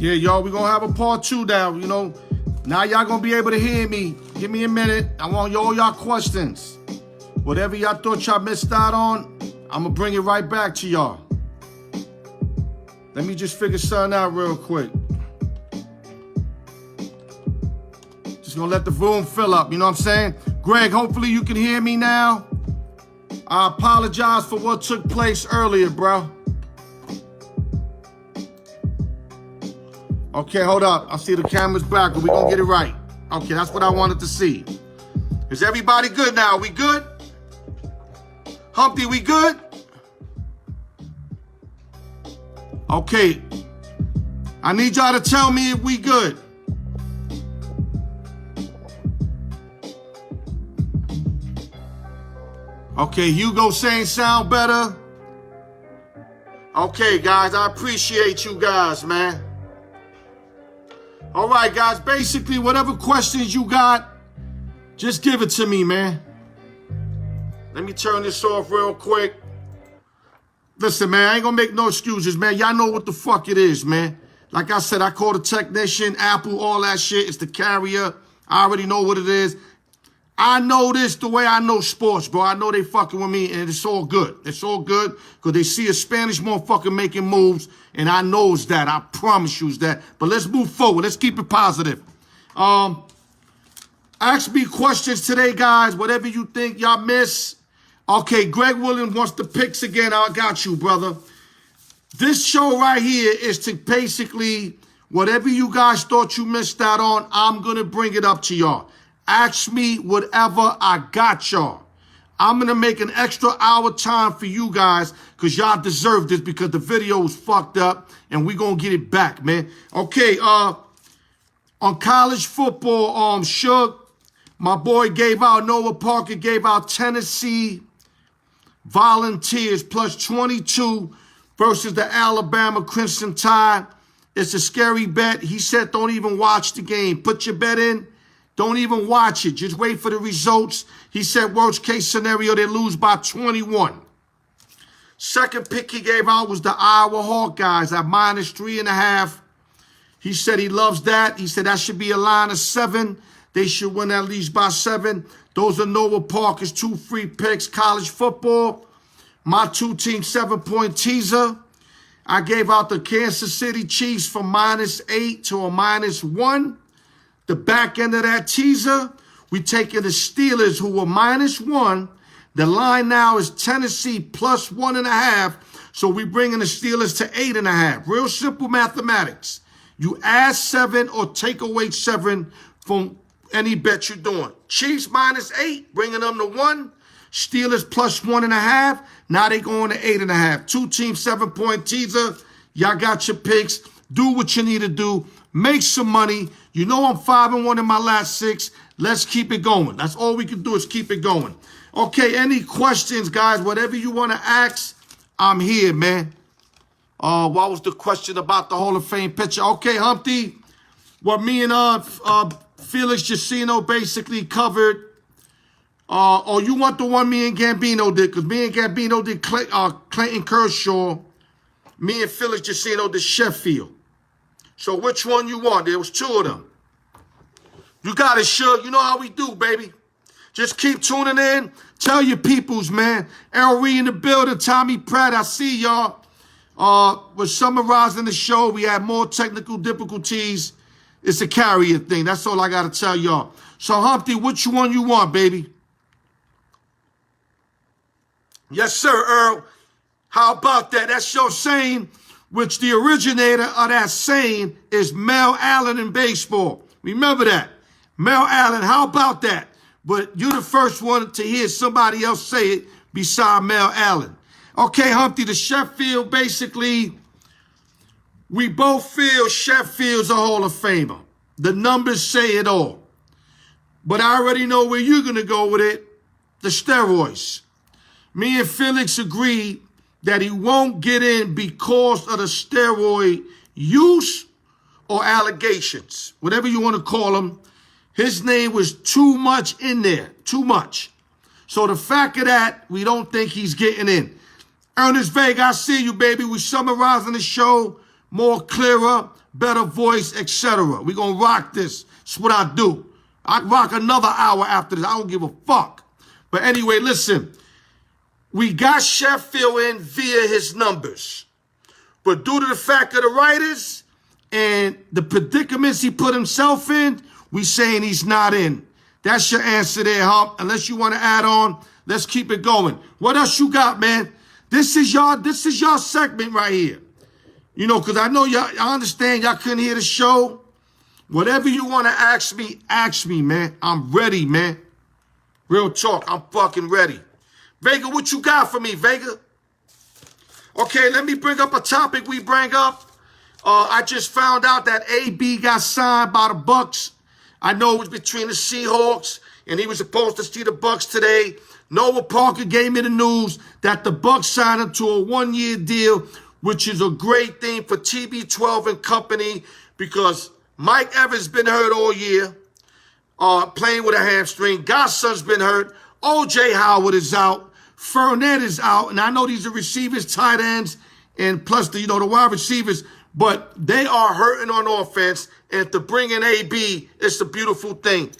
Yeah, y'all, we're going to have a part 2 now, you know. Now y'all going to be able to hear me. Give me a minute. I want all y'all questions. Whatever y'all thought y'all missed out on, I'm going to bring it right back to y'all. Let me just figure something out real quick. Just going to let the room fill up, you know what I'm saying? Greg, hopefully you can hear me now. I apologize for what took place earlier, bro. Okay, hold up. I see the camera's back, but we're going to get it right. Okay, that's what I wanted to see. Is everybody good now? We good? Humpty, we good? Okay. I need y'all to tell me if we good. Okay, Hugo saying sound better. Okay, guys, I appreciate you guys, man. All right, guys, basically, whatever questions you got, just give it to me, man. Let me turn this off real quick. Listen, man, I ain't gonna make no excuses, man. Y'all know what the fuck it is, man. Like I said, I call the technician, Apple, all that shit. It's the carrier. I already know what it is. I know this the way I know sports, bro. I know they fucking with me, and it's all good. It's all good because they see a Spanish motherfucker making moves, and I knows that. I promise you that. But let's move forward. Let's keep it positive. Ask me questions today, guys. Whatever you think y'all miss. Okay, Greg Williams wants the picks again. I got you, brother. This show right here is to basically, whatever you guys thought you missed out on, I'm going to bring it up to y'all. Ask me whatever, I got y'all. I'm going to make an extra hour time for you guys because y'all deserve this because the video was fucked up and we going to get it back, man. Okay, on college football, Suge, my boy gave out, Noah Parker gave out Tennessee Volunteers plus 22 versus the Alabama Crimson Tide. It's a scary bet. He said don't even watch the game. Put your bet in. Don't even watch it. Just wait for the results. He said worst case scenario, they lose by 21. Second pick he gave out was the Iowa Hawkeyes at -3.5. He said he loves that. He said that should be a line of 7. They should win at least by 7. Those are Noah Parker's 2 free picks. College football, my 2-team 7-point teaser. I gave out the Kansas City Chiefs from -8 to a -1. The back end of that teaser, we taking the Steelers who were -1. The line now is Tennessee plus 1.5. So we bringing the Steelers to 8.5. Real simple mathematics. You add 7 or take away 7 from any bet you're doing. Chiefs -8, bringing them to 1. Steelers plus 1.5. Now they going to 8.5. 2-team 7-point teaser. Y'all got your picks. Do what you need to do. Make some money. You know I'm 5-1 in my last 6. Let's keep it going. That's all we can do is keep it going. Okay, any questions, guys? Whatever you want to ask, I'm here, man. What was the question about the Hall of Fame picture? Okay, Humpty, what me and Felix Jacino basically covered. Or you want the one me and Gambino did? Because me and Gambino did Clayton Kershaw. Me and Felix Jacino did Sheffield. So which one you want? There was 2 of them. You got it, Suge. You know how we do, baby. Just keep tuning in. Tell your peoples, man. El Ree in the building. Tommy Pratt, I see y'all. We're summarizing the show. We had more technical difficulties. It's a carrier thing. That's all I got to tell y'all. So, Humpty, which one you want, baby? Yes, sir, Earl. How about that? That's your saying, which the originator of that saying is Mel Allen in baseball. Remember that. Mel Allen, how about that? But you're the first one to hear somebody else say it beside Mel Allen. Okay, Humpty, the Sheffield, basically, we both feel Sheffield's a Hall of Famer. The numbers say it all. But I already know where you're going to go with it. The steroids. Me and Felix agree that he won't get in because of the steroid use or allegations. Whatever you want to call them. His name was too much in there. Too much. So the fact of that, we don't think he's getting in. Ernest Vega, I see you, baby. We're summarizing the show more clearer, better voice, etc. We're going to rock this. That's what I do. I rock another hour after this. I don't give a fuck. But anyway, listen. We got Sheffield in via his numbers. But due to the fact of the writers and the predicaments he put himself in, we saying he's not in. That's your answer there, Hump. Unless you want to add on, let's keep it going. What else you got, man? This is y'all segment right here. You know, because I know y'all, I understand y'all couldn't hear the show. Whatever you want to ask me, man. I'm ready, man. Real talk, I'm fucking ready. Vega, what you got for me, Vega? Okay, let me bring up a topic we bring up. I just found out that AB got signed by the Bucks. I know it was between the Seahawks, and he was supposed to see the Bucks today. Noah Parker gave me the news that the Bucks signed him to a one-year deal, which is a great thing for TB12 and company because Mike Evans been hurt all year, playing with a hamstring. Gosson's been hurt. O.J. Howard is out. Fournette is out. And I know these are receivers, tight ends, and plus the wide receivers, but they are hurting on offense. And to bring in AB, it's a beautiful thing.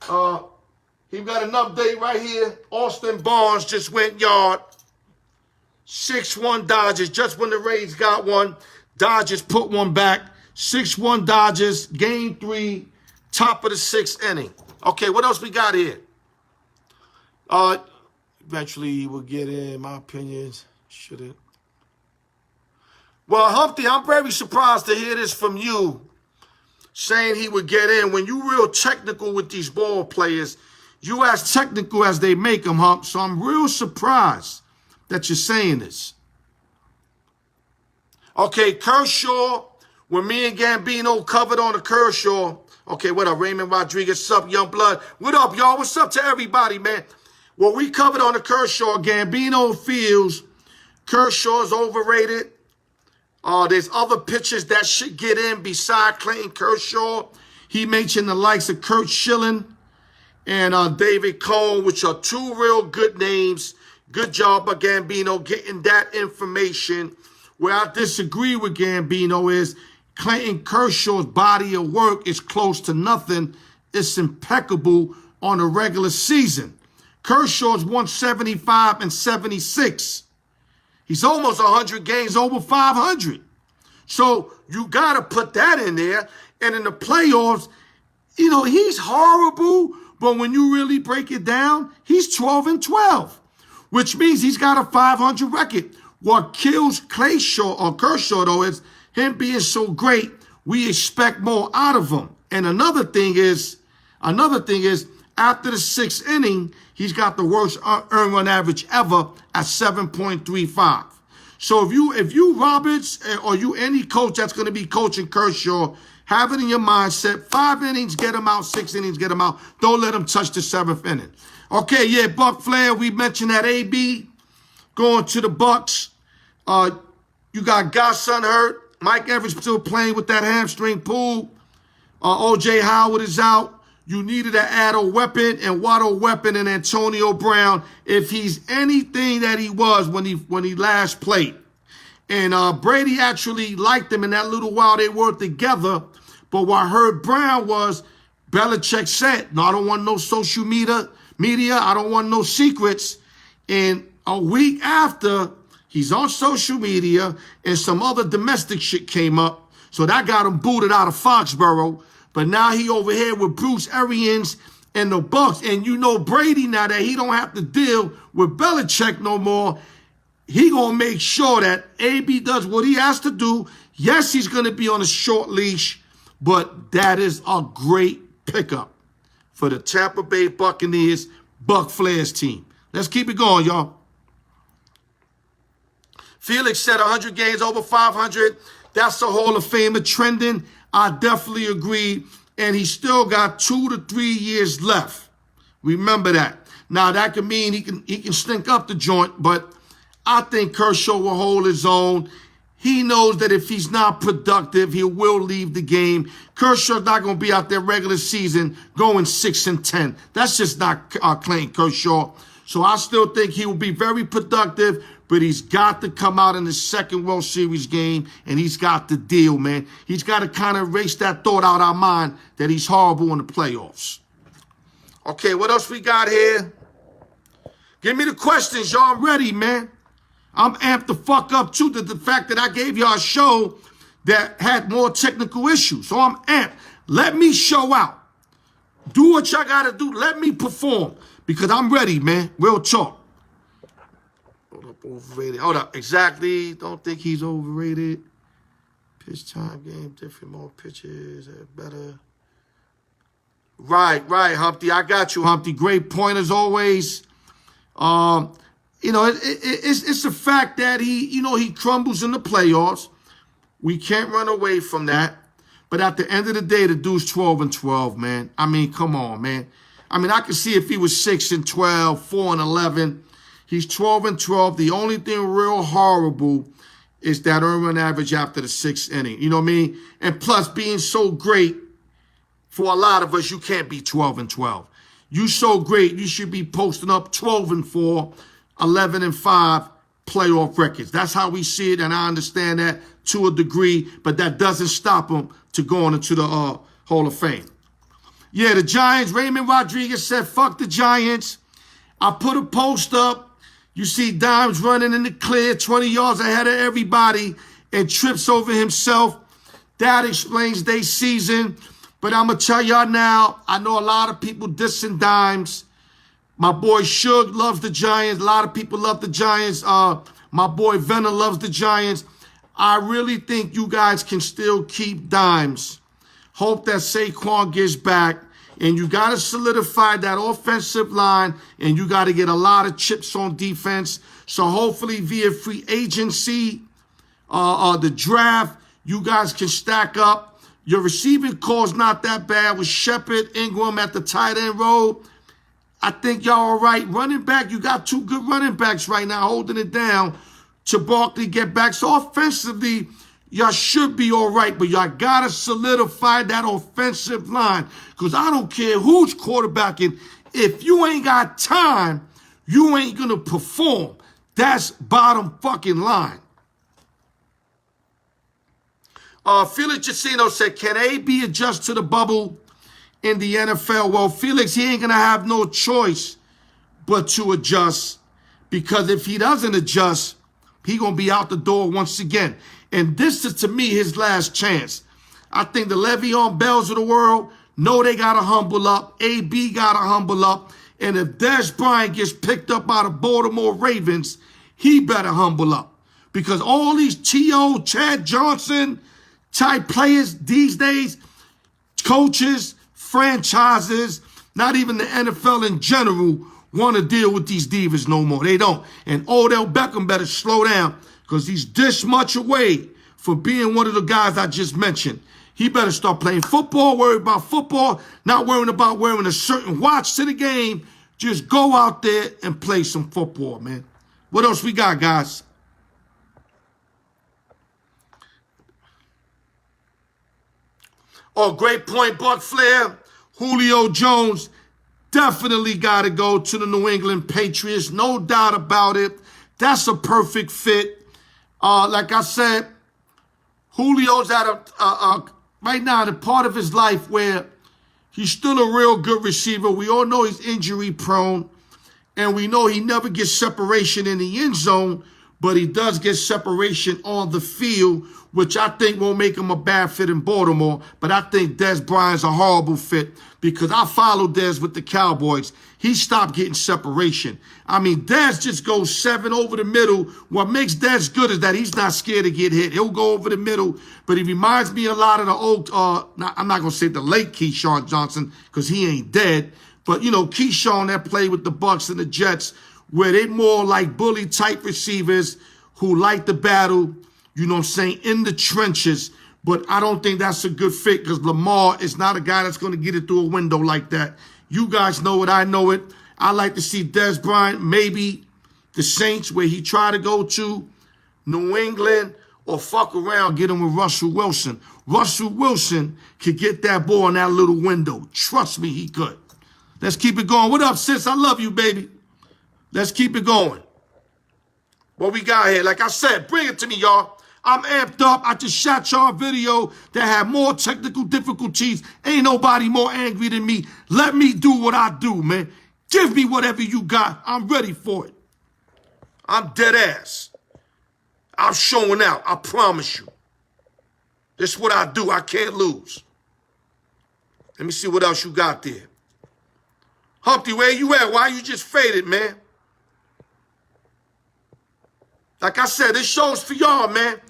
He got an update right here. Austin Barnes just went yard. 6-1 Dodgers. Just when the Rays got one, Dodgers put one back. 6-1 Dodgers, game 3, top of the 6th inning. Okay, what else we got here? Eventually he will get in, my opinions. Should it? Well, Humpty, I'm very surprised to hear this from you, saying he would get in. When you real technical with these ball players, you as technical as they make them, Hump. So I'm real surprised that you're saying this. Okay, Kershaw, when me and Gambino covered on the Kershaw. Okay, what up, Raymond Rodriguez? Sup, Young Blood? What up, y'all? What's up to everybody, man? Well, we covered on the Kershaw. Gambino feels Kershaw's overrated. There's other pitchers that should get in beside Clayton Kershaw. He mentioned the likes of Kurt Schilling and David Cole, which are 2 real good names. Good job by Gambino getting that information. Where I disagree with Gambino is Clayton Kershaw's body of work is close to nothing. It's impeccable on a regular season. Kershaw's 175 and 76. He's almost 100 games, over 500. So you got to put that in there. And in the playoffs, he's horrible. But when you really break it down, he's 12-12, which means he's got a 500 record. What kills Kershaw, though, is him being so great, we expect more out of him. And another thing is, after the 6th inning, he's got the worst earned run average ever at 7.35. So if you Roberts or you any coach that's going to be coaching Kershaw, have it in your mindset. 5 innings, get him out. 6 innings, get him out. Don't let him touch the 7th inning. Okay, yeah, Buck Flair, we mentioned that AB going to the Bucks. You got Gosson hurt. Mike Evans still playing with that hamstring pull. O.J. Howard is out. You needed to add a weapon, and what a weapon in Antonio Brown if he's anything that he was when he last played. And Brady actually liked him in that little while they were together. But what I heard Brown was Belichick said, no, I don't want no social media. I don't want no secrets. And a week after, he's on social media and some other domestic shit came up. So that got him booted out of Foxborough. But now he over here with Bruce Arians and the Bucks. And you know Brady now that he don't have to deal with Belichick no more. He going to make sure that AB does what he has to do. Yes, he's going to be on a short leash. But that is a great pickup for the Tampa Bay Buccaneers Buck Flair's team. Let's keep it going, y'all. Felix said 100 games, over 500. That's a Hall of Famer trending. I definitely agree. And he still got 2 to 3 years left. Remember that. Now, that could mean he can stink up the joint, but I think Kershaw will hold his own. He knows that if he's not productive, he will leave the game. Kershaw's not going to be out there regular season going 6-10. That's just not Clayton Kershaw. So I still think he will be very productive, but he's got to come out in the second World Series game, and he's got to deal, man. He's got to kind of erase that thought out of our mind that he's horrible in the playoffs. Okay, what else we got here? Give me the questions, y'all. I'm ready, man. I'm amped the fuck up, too, to the fact that I gave y'all a show that had more technical issues. So I'm amped. Let me show out. Do what y'all got to do. Let me perform. Because I'm ready, man. Real talk. Hold up, overrated. Hold up. Exactly. Don't think he's overrated. Pitch time game. Different, more pitches. Better. Right, Humpty. I got you, Humpty. Great point as always. You know, it's the fact that he crumbles in the playoffs. We can't run away from that. But at the end of the day, the dude's 12-12, man. I mean, come on, man. I mean, I could see if he was 6-12, 4-11. He's 12-12. The only thing real horrible is that earned run average after the sixth inning. You know what I mean? And plus, being so great, for a lot of us, you can't be 12-12. You so great, you should be posting up 12-4, 11-5 playoff records. That's how we see it, and I understand that to a degree, but that doesn't stop him to going into the Hall of Fame. Yeah, the Giants, Raymond Rodriguez said, fuck the Giants. I put a post up. You see Dimes running in the clear, 20 yards ahead of everybody, and trips over himself. That explains their season. But I'm going to tell y'all now, I know a lot of people dissing Dimes. My boy Suge loves the Giants. A lot of people love the Giants. My boy Venner loves the Giants. I really think you guys can still keep Dimes. Hope that Saquon gets back. And you got to solidify that offensive line. And you got to get a lot of chips on defense. So hopefully via free agency, the draft, you guys can stack up. Your receiving core's not that bad with Shepard, Ingram at the tight end role. I think y'all all right. Running back, you got two good running backs right now holding it down to Barkley get back. So offensively, y'all should be all right, but y'all got to solidify that offensive line because I don't care who's quarterbacking. If you ain't got time, you ain't going to perform. That's bottom fucking line. Felix Jacino said, can AB adjust to the bubble in the NFL? Well, Felix, he ain't going to have no choice but to adjust because if he doesn't adjust, he going to be out the door once again. And this is, to me, his last chance. I think the Le'Veon Bells of the world know they got to humble up. AB got to humble up. And if Dez Bryant gets picked up by the Baltimore Ravens, he better humble up. Because all these T.O., Chad Johnson type players these days, coaches, franchises, not even the NFL in general, want to deal with these divas no more. They don't. And Odell Beckham better slow down because he's this much away from being one of the guys I just mentioned. He better start playing football, worry about football, not worrying about wearing a certain watch to the game. Just go out there and play some football, man. What else we got, guys? Oh, great point, Buck Flair. Julio Jones definitely got to go to the New England Patriots. No doubt about it. That's a perfect fit. Like I said, Julio's at right now, the part of his life where he's still a real good receiver. We all know he's injury prone. And we know he never gets separation in the end zone, but he does get separation on the field, which I think won't make him a bad fit in Baltimore. But I think Dez Bryant's a horrible fit because I followed Dez with the Cowboys. He stopped getting separation. I mean, Dez just goes 7 over the middle. What makes Dez good is that he's not scared to get hit. He'll go over the middle, but he reminds me a lot of the old, I'm not going to say the late Keyshawn Johnson because he ain't dead. But, you know, Keyshawn that played with the Bucks and the Jets, where they more like bully-type receivers who like the battle, you know what I'm saying, in the trenches. But I don't think that's a good fit because Lamar is not a guy that's going to get it through a window like that. You guys know it. I know it. I like to see Dez Bryant, maybe the Saints, where he tried to go to, New England, or fuck around, get him with Russell Wilson. Russell Wilson could get that ball in that little window. Trust me, he could. Let's keep it going. What up, sis? I love you, baby. Let's keep it going. What we got here? Like I said, bring it to me, y'all. I'm amped up. I just shot y'all a video that had more technical difficulties. Ain't nobody more angry than me. Let me do what I do, man. Give me whatever you got. I'm ready for it. I'm dead ass. I'm showing out. I promise you. This is what I do. I can't lose. Let me see what else you got there. Humpty, where you at? Why you just faded, man? Like I said, this show's for y'all, man.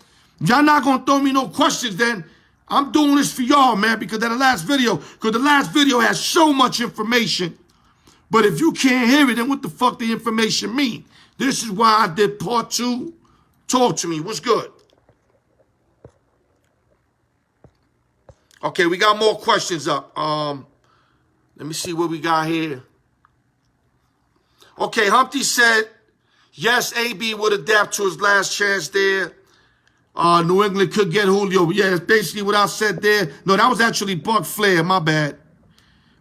Y'all not going to throw me no questions then. I'm doing this for y'all, man, because of the last video. Because the last video has so much information. But if you can't hear it, then what the fuck the information mean? This is why I did part 2. Talk to me. What's good? Okay, we got more questions up. Let me see what we got here. Okay, Humpty said, yes, AB would adapt to his last chance there. New England could get Julio. Yeah, that's basically what I said there. No, that was actually Buck Flair. My bad.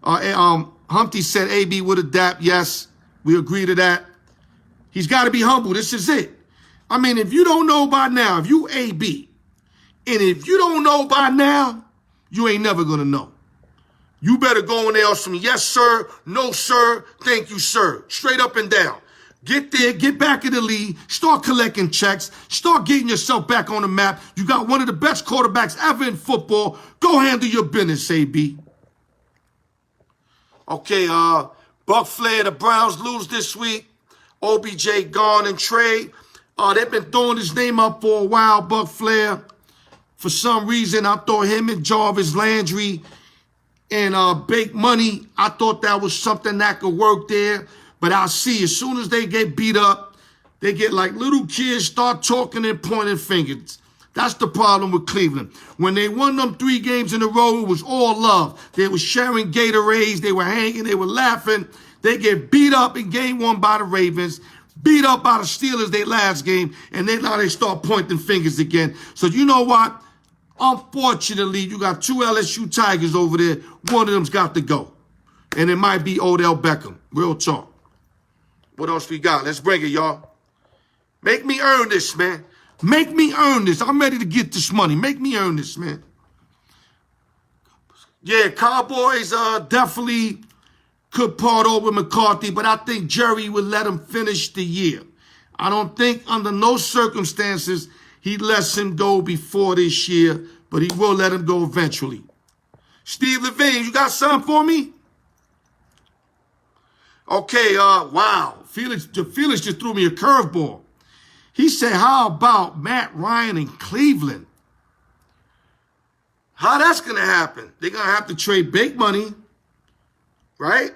Humpty said AB would adapt. Yes, we agree to that. He's got to be humble. This is it. I mean, if you don't know by now, if you AB, and if you don't know by now, you ain't never going to know. You better go in there on some yes, sir, no, sir, thank you, sir. Straight up and down. Get there, get back in the league, start collecting checks, start getting yourself back on the map. You got one of the best quarterbacks ever in football. Go handle your business, AB. Okay, Buck Flair, the Browns lose this week. OBJ gone and trade. They've been throwing his name up for a while, Buck Flair. For some reason, I thought him and Jarvis Landry and Big Money, I thought that was something that could work there. But I'll see, as soon as they get beat up, they get like little kids, start talking and pointing fingers. That's the problem with Cleveland. When they won them 3 games in a row, it was all love. They were sharing Gatorades, they were hanging, they were laughing. They get beat up in game 1 by the Ravens, beat up by the Steelers their last game, and now they start pointing fingers again. So you know what? Unfortunately, you got 2 LSU Tigers over there. One of them's got to go. And it might be Odell Beckham. Real talk. What else we got? Let's bring it, y'all. Make me earn this, man. Make me earn this. I'm ready to get this money. Make me earn this, man. Yeah, Cowboys definitely could part over with McCarthy, but I think Jerry would let him finish the year. I don't think under no circumstances he lets him go before this year, but he will let him go eventually. Steve Levine, you got something for me? Okay, wow. Felix just threw me a curveball. He said, how about Matt Ryan in Cleveland? How that's going to happen? They're going to have to trade big money, right?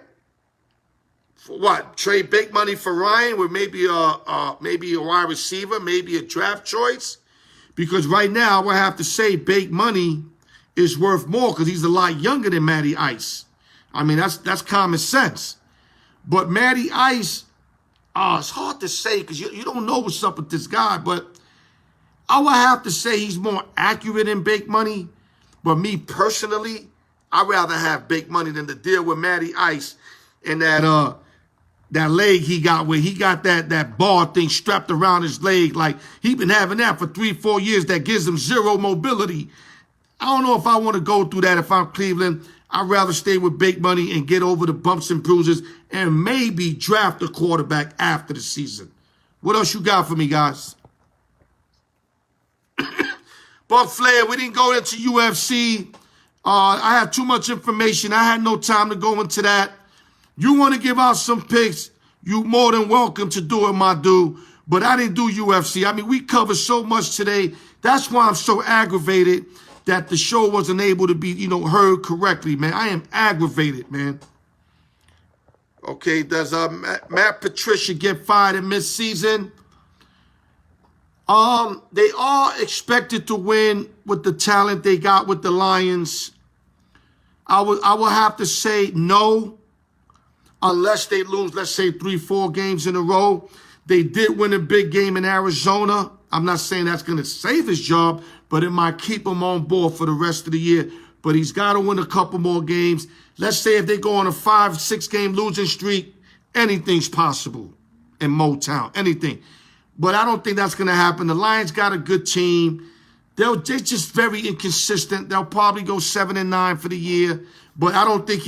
For what? Trade big money for Ryan with maybe a wide receiver, maybe a draft choice? Because right now, I would have to say big money is worth more because he's a lot younger than Matty Ice. I mean, that's common sense. But Matty Ice, it's hard to say because you don't know what's up with this guy. But I would have to say he's more accurate than big money. But me personally, I'd rather have big money than to deal with Matty Ice and that leg he got where he got that bar thing strapped around his leg. Like he been having that for 3-4 years that gives him zero mobility. I don't know if I want to go through that if I'm Cleveland. I'd rather stay with big money and get over the bumps and bruises and maybe draft a quarterback after the season. What else you got for me, guys? Buck Flair, we didn't go into UFC. I had too much information. I had no time to go into that. You want to give out some picks, you more than welcome to do it, my dude. But I didn't do UFC. I mean, we covered so much today. That's why I'm so aggravated that the show wasn't able to be, heard correctly, man. I am aggravated, man. Okay, does Matt Patricia get fired in mid-season? They are expected to win with the talent they got with the Lions. I will have to say no, unless they lose, let's say 3-4 games in a row. They did win a big game in Arizona. I'm not saying that's going to save his job, but it might keep him on board for the rest of the year. But he's got to win a couple more games. Let's say if they go on a 5-6 game losing streak, anything's possible. in Motown, anything. But I don't think that's going to happen. The Lions got a good team. They're just very inconsistent. They'll probably go 7-9 for the year. But I don't think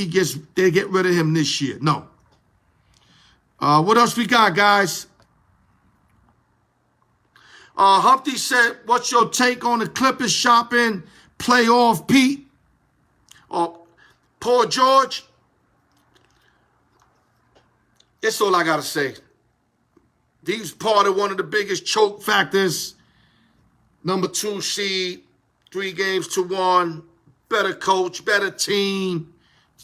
they get rid of him this year. No. What else we got, guys? Humpty said, what's your take on the Clippers shopping playoff Pete? Paul George? That's all I got to say. He's part of one of the biggest choke factors. Number 2 seed, 3-1, better coach, better team,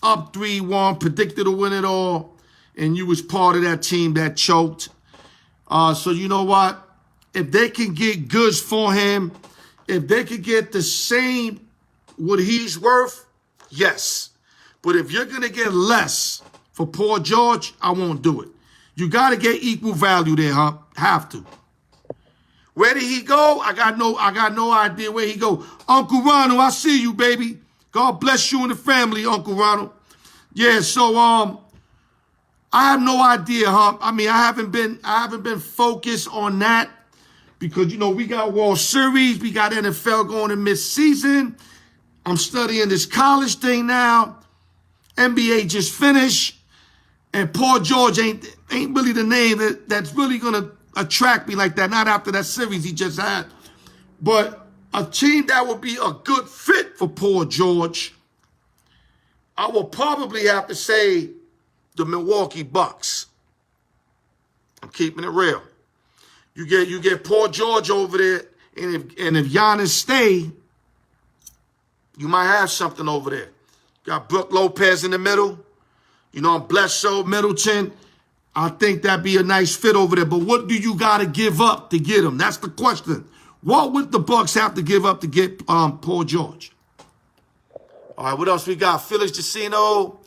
up 3-1, predicted to win it all, and you was part of that team that choked. So you know what? If they can get goods for him, if they could get the same what he's worth, yes. But if you're going to get less for Paul George, I won't do it. You got to get equal value there, huh? Have to. Where did he go? I got no idea where he go. Uncle Ronald, I see you, baby. God bless you and the family, Uncle Ronald. Yeah, so I have no idea, huh? I mean, I haven't been focused on that because you know we got World Series, we got NFL going in mid-season. I'm studying this college thing now. NBA just finished, and Paul George ain't really the name that's really gonna attract me like that. Not after that series he just had, but a team that would be a good fit for Paul George, I will probably have to say the Milwaukee Bucks. I'm keeping it real. You get Paul George over there, and if Giannis stay, you might have something over there. Got Brook Lopez in the middle. You know, Bledsoe, Middleton. I think that'd be a nice fit over there. But what do you got to give up to get him? That's the question. What would the Bucks have to give up to get Paul George? All right, what else we got? Felix Jacino.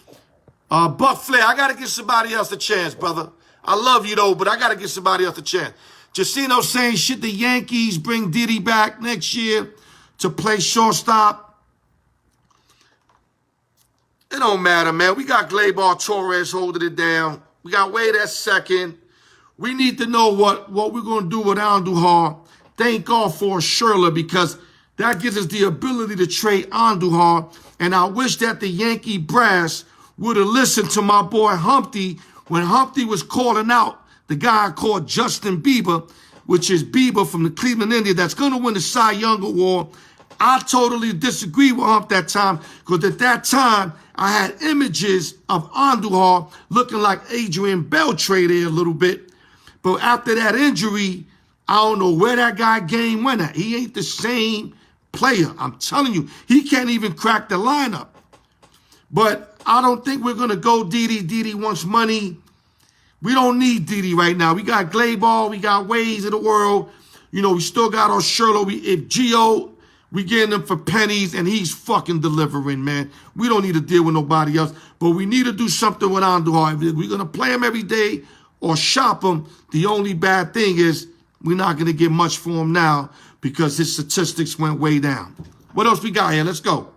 Buck Flair. I got to give somebody else a chance, brother. I love you, though, but I got to give somebody else a chance. Jacino saying, should the Yankees bring Diddy back next year to play shortstop? It don't matter, man. We got Gleyber Torres holding it down. We got Wade at second. We need to know what we're going to do with Andujar. Thank God for Scherzer because that gives us the ability to trade Andujar. And I wish that the Yankee brass would have listened to my boy Humpty when Humpty was calling out the guy called Justin Bieber, which is Bieber from the Cleveland Indians that's going to win the Cy Young Award. I totally disagree with Hump that time because at that time, I had images of Andujar looking like Adrian Beltre there a little bit. But after that injury, I don't know where that guy game went at. He ain't the same player. I'm telling you, he can't even crack the lineup. But I don't think we're going to go Didi. Didi wants money. We don't need Didi right now. We got Gleyber. We got Ways of the world. You know, we still got our Sherlock. If Gio... we getting them for pennies, and he's fucking delivering, man. We don't need to deal with nobody else, but we need to do something with Andujar. If we're going to play him every day or shop him, the only bad thing is we're not going to get much for him now because his statistics went way down. What else we got here? Let's go.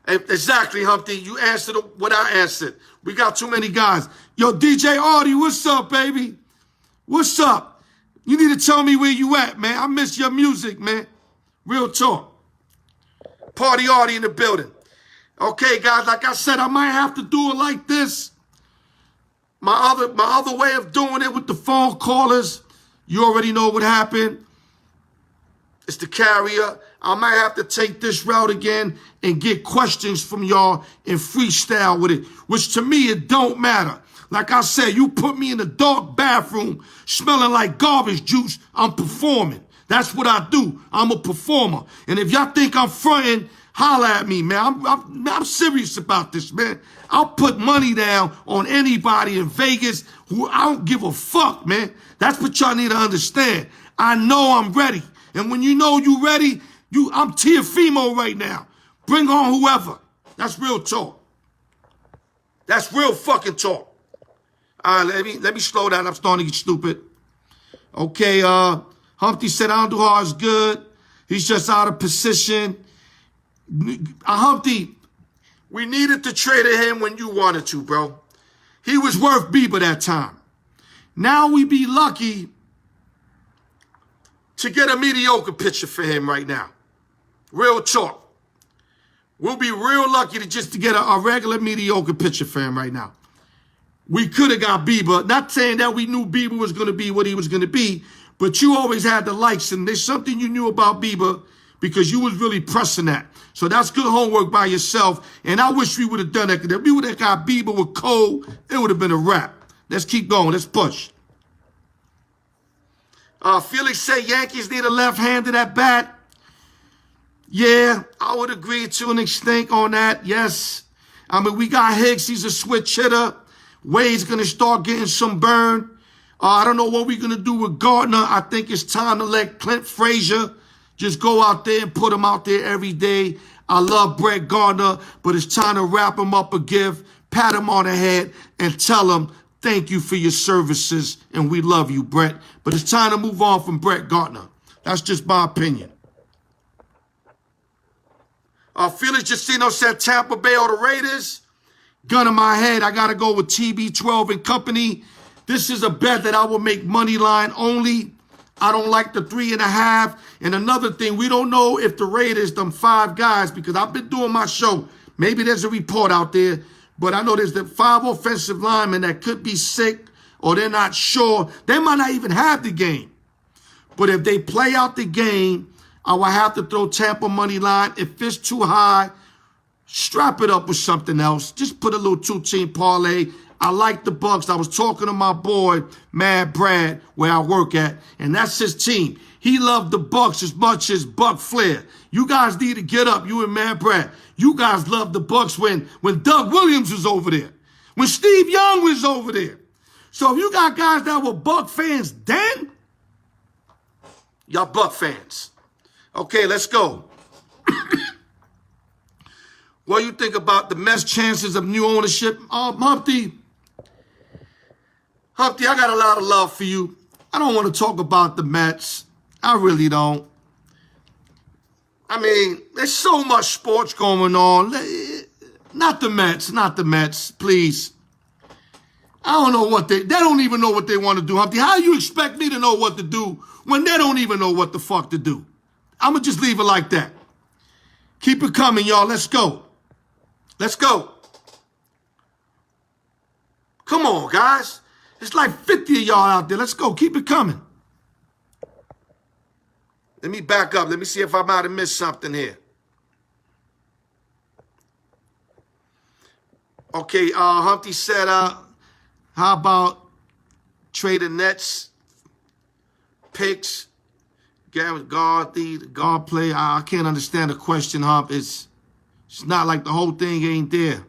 Exactly, Humpty. You answered what I answered. We got too many guys. Yo, DJ Artie, what's up, baby? What's up? You need to tell me where you at, man. I miss your music, man. Real talk. Party Artie in the building. Okay, guys, like I said, I might have to do it like this. My other way of doing it with the phone callers, you already know what happened. It's the carrier. I might have to take this route again and get questions from y'all and freestyle with it, which to me, it don't matter. Like I said, you put me in a dark bathroom smelling like garbage juice, I'm performing. That's what I do. I'm a performer. And if y'all think I'm fronting, holla at me, man. I'm serious about this, man. I'll put money down on anybody in Vegas who I don't give a fuck, man. That's what y'all need to understand. I know I'm ready. And when you know you ready, I'm Teofimo right now. Bring on whoever. That's real talk. That's real fucking talk. All right, let me slow down. I'm starting to get stupid. Okay, Humpty said Andujar is good. He's just out of position. Humpty, we needed to trade him when you wanted to, bro. He was worth Bieber that time. Now we be lucky to get a mediocre pitcher for him right now. Real talk. We'll be real lucky to get a regular mediocre pitcher for him right now. We could have got Bieber. Not saying that we knew Bieber was going to be what he was going to be, but you always had the likes, and there's something you knew about Bieber because you was really pressing that. So that's good homework by yourself, and I wish we would have done that. Because if we would have got Bieber with Cole, it would have been a wrap. Let's keep going. Let's push. Felix said Yankees need a left-handed at bat. Yeah, I would agree to an extent on that. Yes. I mean, we got Hicks. He's a switch hitter. Wade's going to start getting some burn. I don't know what we're going to do with Gardner. I think it's time to let Clint Frazier just go out there and put him out there every day. I love Brett Gardner, but it's time to wrap him up a gift, pat him on the head, and tell him, thank you for your services, and we love you, Brett. But it's time to move on from Brett Gardner. That's just my opinion. Felix Justino said Tampa Bay or the Raiders. Gun in my head, I got to go with TB12 and company. This is a bet that I will make money line only. I don't like the 3.5. And another thing, we don't know if the Raiders, them 5 guys, because I've been doing my show. Maybe there's a report out there, but I know there's the 5 offensive linemen that could be sick or they're not sure. They might not even have the game. But if they play out the game, I will have to throw Tampa money line. If it's too high, strap it up with something else. Just put a little 2-team parlay. I like the Bucks. I was talking to my boy, Mad Brad, where I work at, and that's his team. He loved the Bucks as much as Buck Flair. You guys need to get up, you and Mad Brad. You guys loved the Bucks when Doug Williams was over there, when Steve Young was over there. So if you got guys that were Buck fans then, y'all Buck fans. Okay, let's go. What do you think about the Mets' chances of new ownership? Humpty, I got a lot of love for you. I don't want to talk about the Mets. I really don't. I mean, there's so much sports going on. Not the Mets, please. I don't know what they don't even know what they want to do, Humpty. How you expect me to know what to do when they don't even know what the fuck to do? I'm going to just leave it like that. Keep it coming, y'all. Let's go. Let's go. Come on, guys. It's like 50 of y'all out there. Let's go. Keep it coming. Let me back up. Let me see if I might have missed something here. Okay, Humpty said, how about trading Nets picks? Guard play. I can't understand the question, Hump. It's not like the whole thing ain't there.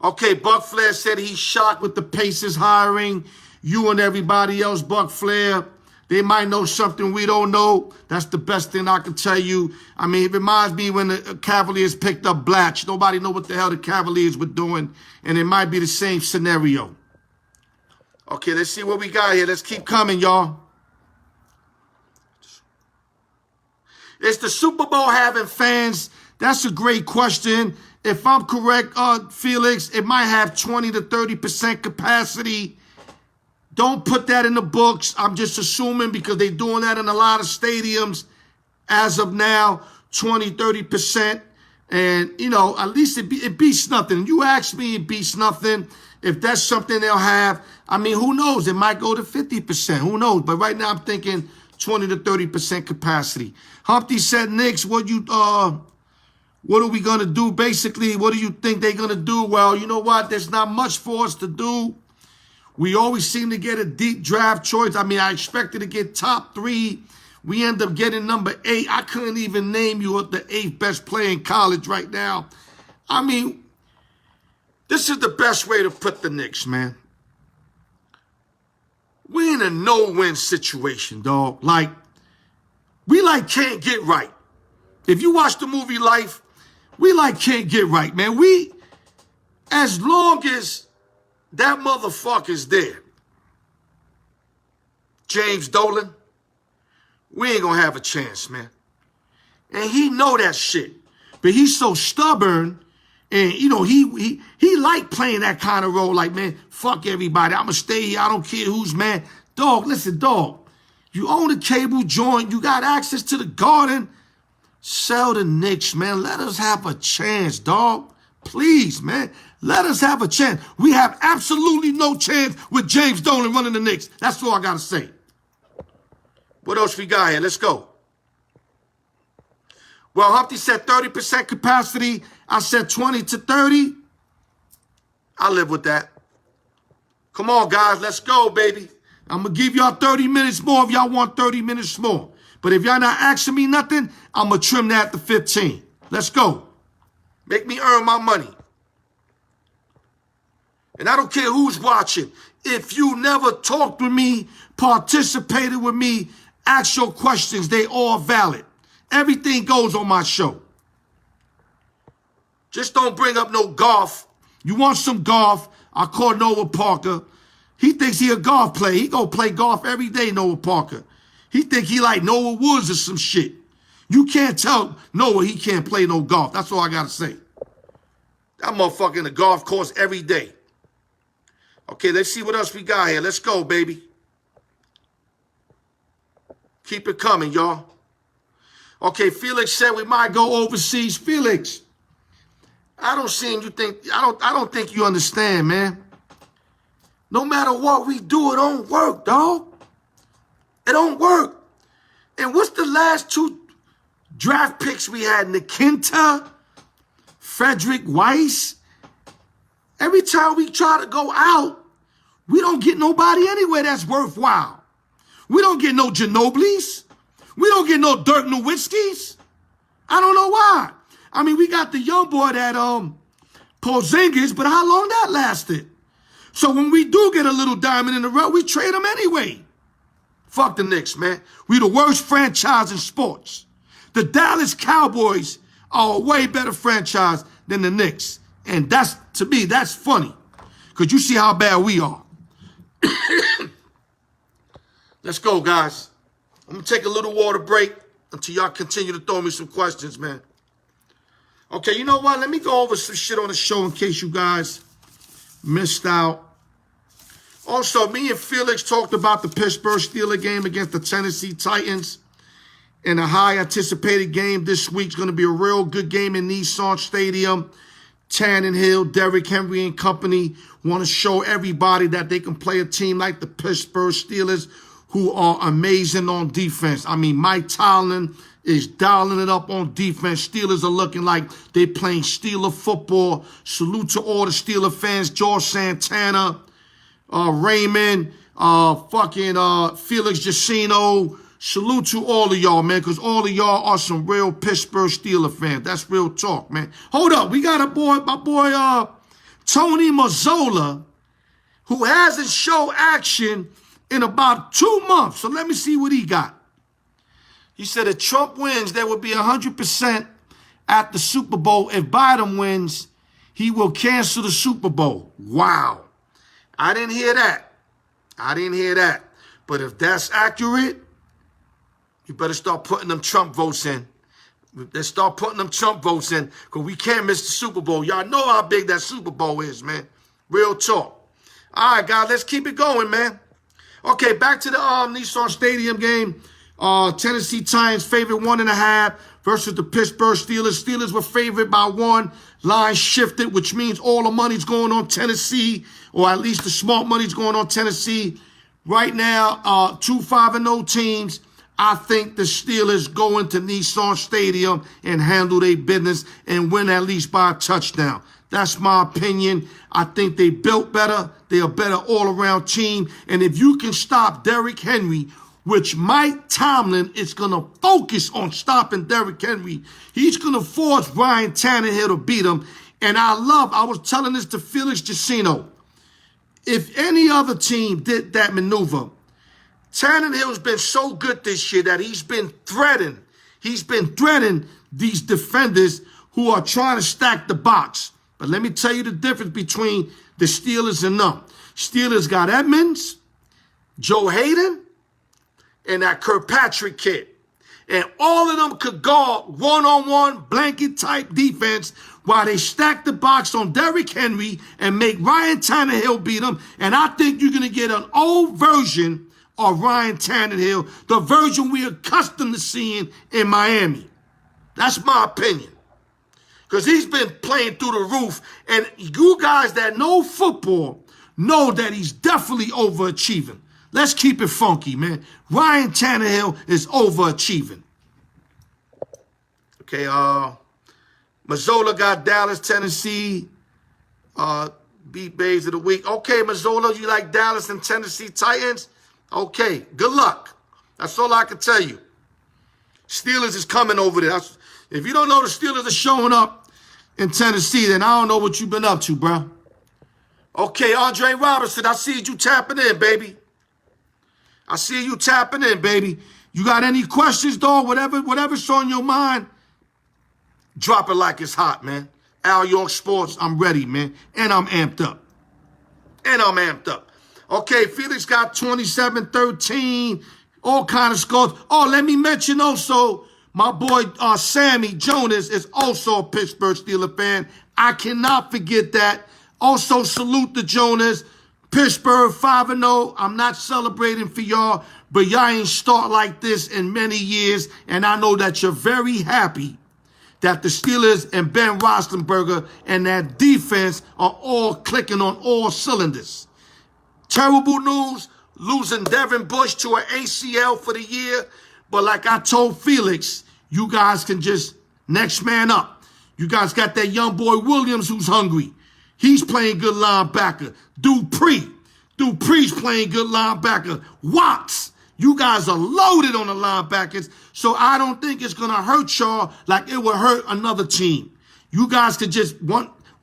Okay, Buck Flair said he's shocked with the Pacers hiring you and everybody else, Buck Flair. They might know something we don't know. That's the best thing I can tell you. I mean, it reminds me when the Cavaliers picked up Blatch. Nobody know what the hell the Cavaliers were doing, and it might be the same scenario. Okay, let's see what we got here. Let's keep coming, y'all. Is the Super Bowl having fans? That's a great question. If I'm correct, Felix, it might have 20 to 30% capacity. Don't put that in the books. I'm just assuming because they're doing that in a lot of stadiums as of now, 20, 30%. And, you know, at least it beats nothing. You ask me, it beats nothing. If that's something they'll have, I mean, who knows? It might go to 50%. Who knows? But right now I'm thinking 20 to 30% capacity. Humpty said, Knicks, what are we going to do? Basically, what do you think they're going to do? Well, you know what? There's not much for us to do. We always seem to get a deep draft choice. I mean, I expected to get top 3. We end up getting number 8. I couldn't even name you the 8th best player in college right now. I mean, this is the best way to put the Knicks, man. We in a no-win situation, dog. We can't get right. If you watch the movie Life, we can't get right, man. As long as that motherfucker's there, James Dolan, we ain't gonna have a chance, man. And he know that shit. But he's so stubborn, And, you know, he liked playing that kind of role. Like, man, fuck everybody. I'm going to stay here. I don't care who's mad. Dog, listen, dog. You own a cable joint. You got access to the garden. Sell the Knicks, man. Let us have a chance, dog. Please, man. Let us have a chance. We have absolutely no chance with James Dolan running the Knicks. That's all I got to say. What else we got here? Let's go. Well, Humpty said 30% capacity. I said 20 to 30. I live with that. Come on, guys. Let's go, baby. I'm going to give y'all 30 minutes more if y'all want 30 minutes more. But if y'all not asking me nothing, I'm going to trim that to 15. Let's go. Make me earn my money. And I don't care who's watching. If you never talked with me, participated with me, ask your questions, they all valid. Everything goes on my show. Just don't bring up no golf. You want some golf? I call Noah Parker. He thinks he a golf player. He go play golf every day, Noah Parker. He think he like Noah Woods or some shit. You can't tell Noah he can't play no golf. That's all I got to say. That motherfucker in the golf course every day. Okay, let's see what else we got here. Let's go, baby. Keep it coming, y'all. Okay, Felix said we might go overseas. Felix, I don't think you understand, man. No matter what we do, it don't work, dog. It don't work. And what's the last two draft picks we had? Nikinta, Frederick Weiss. Every time we try to go out, we don't get nobody anywhere that's worthwhile. We don't get no Ginobili's. We don't get no Dirk Nowitzki's. I don't know why. I mean, we got the young boy that Porzingis, but how long that lasted? So when we do get a little diamond in the rough, we trade him anyway. Fuck the Knicks, man. We the worst franchise in sports. The Dallas Cowboys are a way better franchise than the Knicks. And that's, to me, that's funny. Because you see how bad we are. Let's go, guys. I'm going to take a little water break until y'all continue to throw me some questions, man. Okay, you know what? Let me go over some shit on the show in case you guys missed out. Also, me and Felix talked about the Pittsburgh Steelers game against the Tennessee Titans. And a high anticipated game this week is going to be a real good game in Nissan Stadium. Tannenhill, Derrick Henry and company want to show everybody that they can play a team like the Pittsburgh Steelers who are amazing on defense. I mean, Mike Tomlin is dialing it up on defense. Steelers are looking like they playing Steeler football. Salute to all the Steeler fans. George Santana, Raymond, Felix Jacino. Salute to all of y'all, man, because all of y'all are some real Pittsburgh Steeler fans. That's real talk, man. Hold up. We got my boy Tony Mazzola, who hasn't shown action in about 2 months. So let me see what he got. He said if Trump wins, there will be 100% at the Super Bowl. If Biden wins, he will cancel the Super Bowl. Wow. I didn't hear that. But if that's accurate, you better start putting them Trump votes in. Let's start putting them Trump votes in because we can't miss the Super Bowl. Y'all know how big that Super Bowl is, man. Real talk. All right, guys, let's keep it going, man. Okay, back to the Nissan Stadium game. Tennessee Titans favored 1.5 versus the Pittsburgh Steelers. Steelers were favored by 1. Line shifted, which means all the money's going on Tennessee, or at least the smart money's going on Tennessee. Right now, 2 5-0 teams. I think the Steelers go into Nissan Stadium and handle their business and win at least by a touchdown. That's my opinion. I think they built better. They're a better all-around team. And if you can stop Derrick Henry, which Mike Tomlin is going to focus on stopping Derrick Henry, he's going to force Ryan Tannehill to beat him. And I was telling this to Felix Jacino. If any other team did that maneuver, Tannehill's been so good this year that he's been threatening these defenders who are trying to stack the box. But let me tell you the difference between the Steelers and them. Steelers got Edmonds, Joe Hayden, and that Kirkpatrick kid. And all of them could guard one-on-one blanket-type defense while they stack the box on Derrick Henry and make Ryan Tannehill beat him. And I think you're going to get an old version of Ryan Tannehill, the version we're accustomed to seeing in Miami. That's my opinion. Because he's been playing through the roof. And you guys that know football know that he's definitely overachieving. Let's keep it funky, man. Ryan Tannehill is overachieving. Okay, Mazzola got Dallas, Tennessee, beat Bays of the week. Okay, Mazzola, you like Dallas and Tennessee Titans? Okay, good luck. That's all I can tell you. Steelers is coming over there. If you don't know the Steelers are showing up in Tennessee, then I don't know what you've been up to, bro. Okay, Andre Robertson, I see you tapping in, baby. I see you tapping in, baby. You got any questions, dog? Whatever's on your mind, drop it like it's hot, man. Al York Sports, I'm ready, man. And I'm amped up. Okay, Felix got 27-13, all kind of scores. Oh, let me mention also, my boy Sammy Jonas is also a Pittsburgh Steelers fan. I cannot forget that. Also, salute the Jonas. Pittsburgh 5-0. I'm not celebrating for y'all, but y'all ain't start like this in many years, and I know that you're very happy that the Steelers and Ben Roethlisberger and that defense are all clicking on all cylinders. Terrible news, losing Devin Bush to an ACL for the year. But like I told Felix, you guys can just next man up. You guys got that young boy Williams who's hungry. He's playing good linebacker. Dupree's playing good linebacker. Watts. You guys are loaded on the linebackers, so I don't think it's going to hurt y'all like it would hurt another team. You guys could just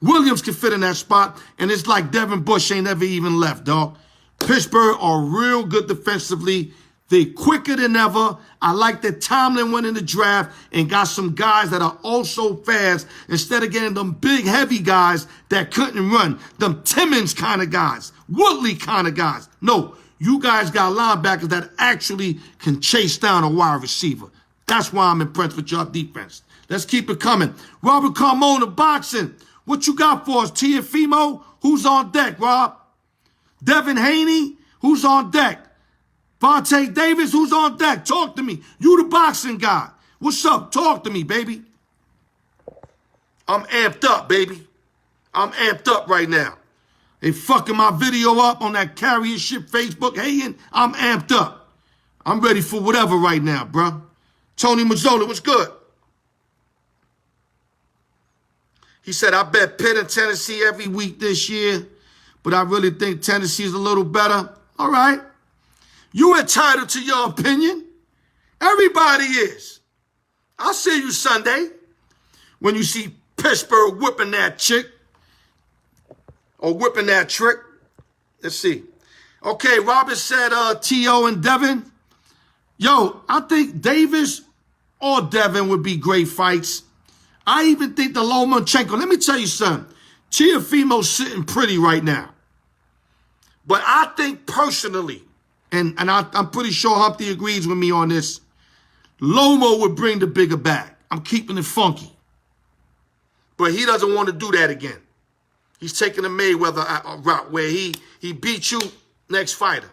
Williams can fit in that spot, and it's like Devin Bush ain't ever even left, dog. Pittsburgh are real good defensively. They quicker than ever. I like that Tomlin went in the draft and got some guys that are also fast instead of getting them big, heavy guys that couldn't run. Them Timmons kind of guys, Woodley kind of guys. No, you guys got linebackers that actually can chase down a wide receiver. That's why I'm impressed with your defense. Let's keep it coming. Robert Carmona, boxing. What you got for us? Teofimo, who's on deck, Rob? Devin Haney, who's on deck? Vontae Davis, who's on deck? Talk to me. You the boxing guy. What's up? Talk to me, baby. I'm amped up, baby. I'm amped up right now. They fucking my video up on that carrier shit Facebook hating. I'm amped up. I'm ready for whatever right now, bro. Tony Mazzola, what's good? He said, I bet Pitt and Tennessee every week this year, but I really think Tennessee's a little better. All right. You entitled to your opinion. Everybody is. I'll see you Sunday when you see Pittsburgh whipping that chick or whipping that trick. Let's see. Okay, Robert said T.O. and Devin. Yo, I think Davis or Devin would be great fights. I even think the Lomachenko. Let me tell you something. Teofimo's sitting pretty right now. But I think personally, and I'm pretty sure Humpty agrees with me on this, Lomo would bring the bigger bag. I'm keeping it funky. But he doesn't want to do that again. He's taking the Mayweather route where he beat you next fighter.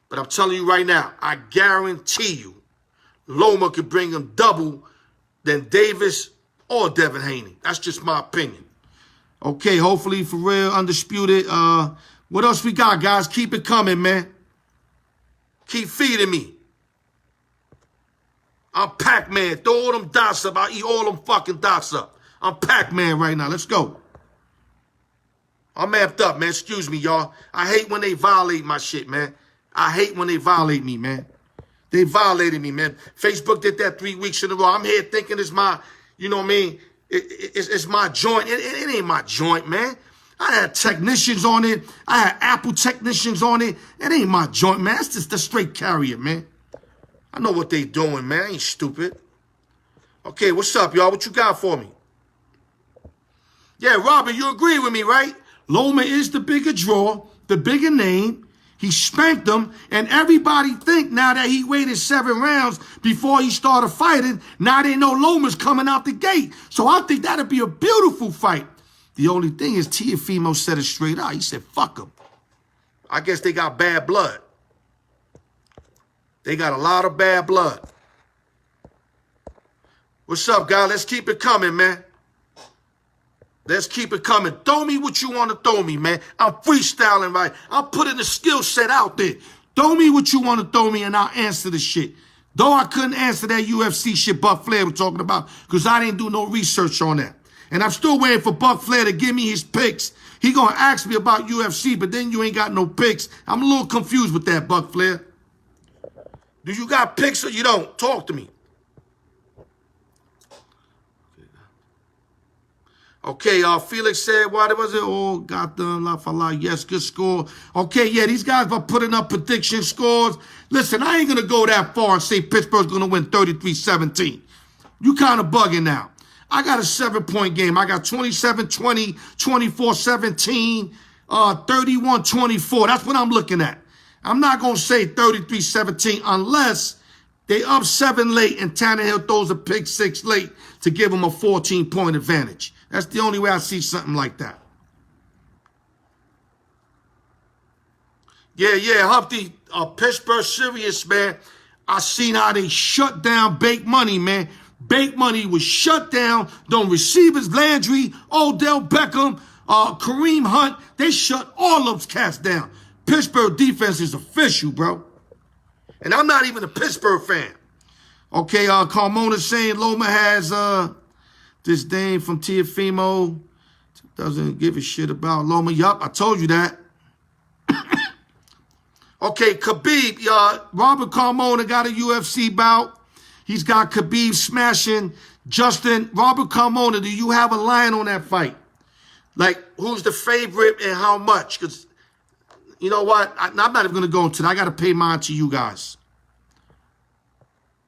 But I'm telling you right now, I guarantee you, Loma could bring him double than Davis or Devin Haney. That's just my opinion. Okay, hopefully for real, undisputed. What else we got, guys? Keep it coming, man. Keep feeding me. I'm Pac-Man. Throw all them dots up. I eat all them fucking dots up. I'm Pac-Man right now. Let's go. I'm amped up, man. Excuse me, y'all. I hate when they violate my shit, man. I hate when they violate me, man. They violated me, man. Facebook did that 3 weeks in a row. I'm here thinking it's my, you know what I mean? It's my joint. It ain't my joint, man. I had technicians on it. I had Apple technicians on it. It ain't my joint, man. It's just a straight carrier, man. I know what they doing, man. I ain't stupid. Okay, what's up, y'all? What you got for me? Yeah, Robin, you agree with me, right? Loma is the bigger draw, the bigger name. He spanked him, and everybody think now that he waited 7 rounds before he started fighting, now they know Loma's coming out the gate. So I think that'd be a beautiful fight. The only thing is Teofimo said it straight out. He said, fuck him. I guess they got bad blood. They got a lot of bad blood. What's up, guys? Let's keep it coming, man. Let's keep it coming. Throw me what you want to throw me, man. I'm freestyling, right? I'm putting the skill set out there. Throw me what you want to throw me, and I'll answer the shit. Though I couldn't answer that UFC shit Buck Flair was talking about because I didn't do no research on that. And I'm still waiting for Buck Flair to give me his picks. He going to ask me about UFC, but then you ain't got no picks. I'm a little confused with that, Buck Flair. Do you got picks or you don't? Talk to me. Okay, Felix said, what was it? Oh, got them, la fa la. Yes, good score. Okay, yeah, these guys are putting up prediction scores. Listen, I ain't going to go that far and say Pittsburgh's going to win 33-17. You kind of bugging now. I got a 7-point game. I got 27-20, 24-17, 31-24. That's what I'm looking at. I'm not going to say 33-17 unless they up 7 late and Tannehill throws a pick 6 late to give them a 14-point advantage. That's the only way I see something like that. Yeah, Humpty, Pittsburgh serious, man. I seen how they shut down Bake Money, man. Bake Money was shut down. Them receivers, Landry, Odell Beckham, Kareem Hunt, they shut all those cats down. Pittsburgh defense is official, bro. And I'm not even a Pittsburgh fan. Okay, Carmona saying Loma has disdain from Teofimo. Doesn't give a shit about Loma. Yup, I told you that. Okay, Khabib, Robert Carmona got a UFC bout. He's got Khabib smashing Justin. Robert Carmona, do you have a line on that fight? Like, who's the favorite and how much? Because, you know what? I'm not even going to go into that. I got to pay mine to you guys.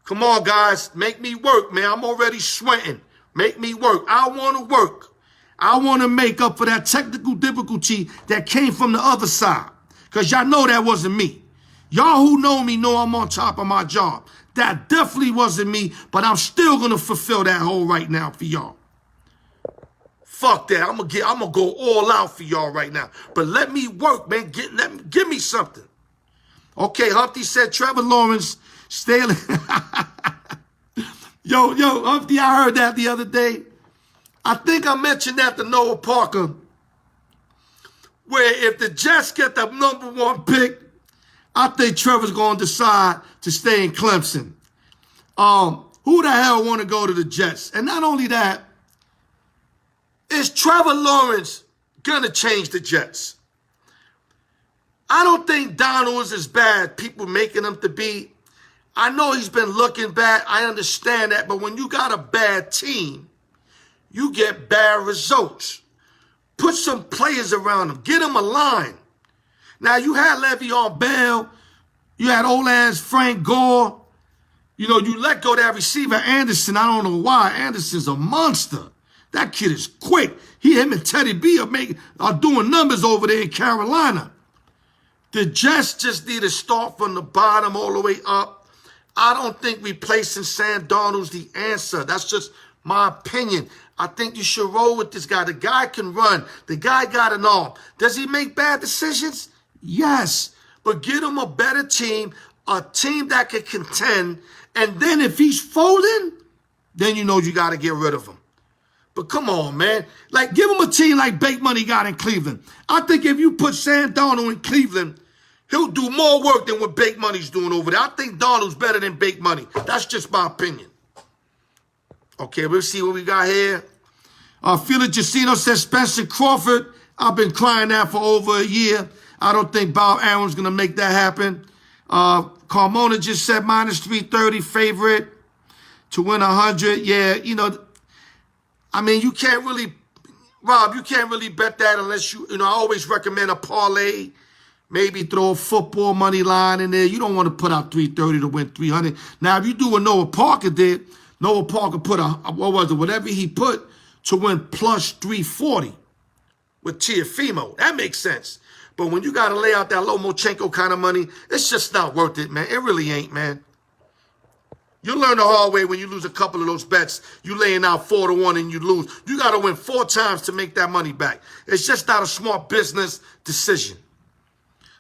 Come on, guys. Make me work, man. I'm already sweating. Make me work. I want to work. I want to make up for that technical difficulty that came from the other side. Because y'all know that wasn't me. Y'all who know me know I'm on top of my job. That definitely wasn't me, but I'm still going to fulfill that hole right now for y'all. Fuck that. I'm gonna go all out for y'all right now. But let me work, man. Give me something. Okay, Humpty said Trevor Lawrence, Staley. Yo, Humpty, I heard that the other day. I think I mentioned that to Noah Parker, where if the Jets get the #1 pick, I think Trevor's going to decide to stay in Clemson. Who the hell want to go to the Jets? And not only that, is Trevor Lawrence going to change the Jets? I don't think Donald is as bad people making him to be. I know he's been looking bad. I understand that. But when you got a bad team, you get bad results. Put some players around him. Get him a line. Now, you had Le'Veon Bell. You had old-ass Frank Gore. You know, you let go that receiver, Anderson. I don't know why. Anderson's a monster. That kid is quick. Him and Teddy B are doing numbers over there in Carolina. The Jets just need to start from the bottom all the way up. I don't think replacing Sam Darnold's the answer. That's just my opinion. I think you should roll with this guy. The guy can run. The guy got an arm. Does he make bad decisions? Yes. But get him a better team, a team that can contend. And then if he's folding, then you know you got to get rid of him. But come on, man. Like, give him a team like Bake Money got in Cleveland. I think if you put Sam Darnold in Cleveland, he'll do more work than what Bake Money's doing over there. I think Darnold's better than Bake Money. That's just my opinion. Okay, we'll see what we got here. Felix Jacino says Spencer Crawford. I've been crying that for over a year. I don't think Bob Aaron's going to make that happen. Carmona just said -330 favorite to win 100. Yeah, you know, I mean, you can't really, Rob, you can't really bet that unless you know, I always recommend a parlay. Maybe throw a football money line in there. You don't want to put out 330 to win 300. Now, if you do what Noah Parker did, Noah Parker put whatever he put to win plus 340 with Teofimo. That makes sense. But when you got to lay out that Lomachenko kind of money, it's just not worth it, man. It really ain't, man. You learn the hard way when you lose a couple of those bets. You laying out 4-1 and you lose. You got to win 4 times to make that money back. It's just not a smart business decision.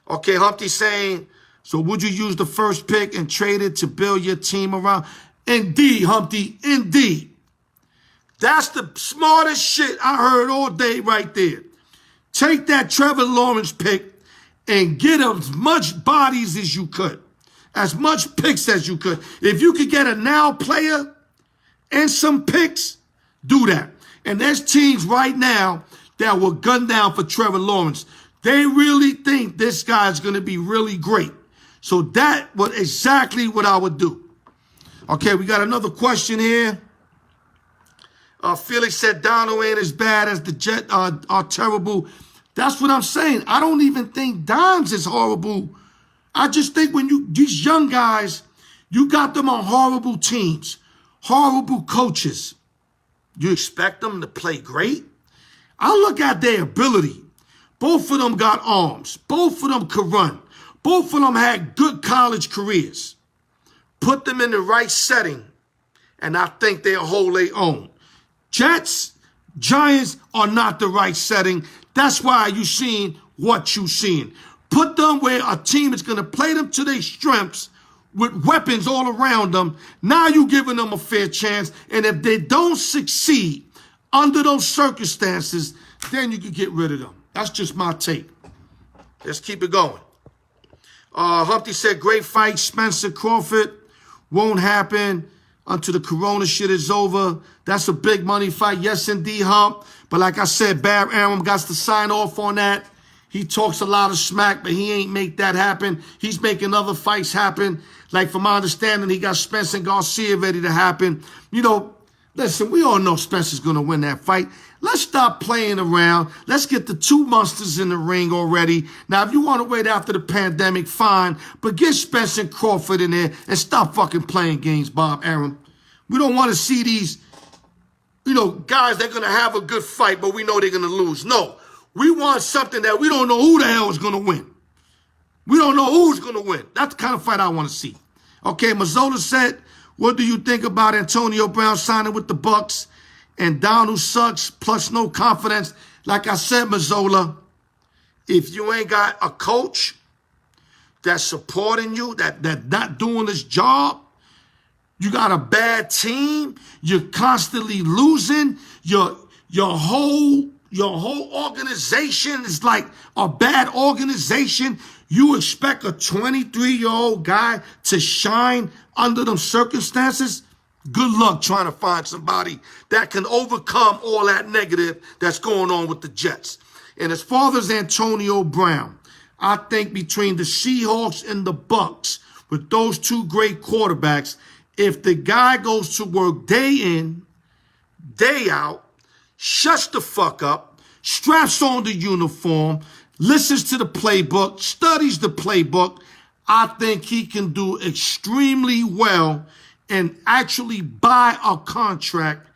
Okay, Humpty saying, so would you use the first pick and trade it to build your team around? Indeed, Humpty, indeed. That's the smartest shit I heard all day right there. Take that Trevor Lawrence pick and get as much bodies as you could. As much picks as you could. If you could get a now player and some picks, do that. And there's teams right now that will gun down for Trevor Lawrence. They really think this guy is going to be really great. So that was exactly what I would do. Okay, we got another question here. Felix said Donald ain't as bad as the Jets are terrible. That's what I'm saying. I don't even think Dimes is horrible. I just think when these young guys, you got them on horrible teams, horrible coaches. You expect them to play great? I look at their ability. Both of them got arms. Both of them could run. Both of them had good college careers. Put them in the right setting, and I think they'll hold their own. Jets, Giants are not the right setting. That's why you seeing what you seeing. Put them where a team is going to play them to their strengths with weapons all around them. Now you're giving them a fair chance. And if they don't succeed under those circumstances, then you can get rid of them. That's just my take. Let's keep it going. Humpty said, great fight, Spencer Crawford. Won't happen until the corona shit is over. That's a big money fight. Yes, indeed, Hump. But like I said, Barry Arum got to sign off on that. He talks a lot of smack, but he ain't make that happen. He's making other fights happen. Like, from my understanding, he got Spencer Garcia ready to happen. You know, listen, we all know Spencer's going to win that fight. Let's stop playing around. Let's get the 2 monsters in the ring already. Now, if you want to wait after the pandemic, fine. But get Spencer Crawford in there and stop fucking playing games, Bob Arum. We don't want to see these, guys that are going to have a good fight, but we know they're going to lose. No. We want something that we don't know who the hell is going to win. We don't know who's going to win. That's the kind of fight I want to see. Okay, Mazzola said, what do you think about Antonio Brown signing with the Bucks and Donald sucks plus no confidence? Like I said, Mazzola, if you ain't got a coach that's supporting you, that not doing his job, you got a bad team, you're constantly losing, your whole organization is like a bad organization. You expect a 23-year-old guy to shine under them circumstances? Good luck trying to find somebody that can overcome all that negative that's going on with the Jets. And as far as Antonio Brown, I think between the Seahawks and the Bucks, with those 2 great quarterbacks, if the guy goes to work day in, day out, shuts the fuck up, straps on the uniform, listens to the playbook, studies the playbook, I think he can do extremely well and actually buy a contract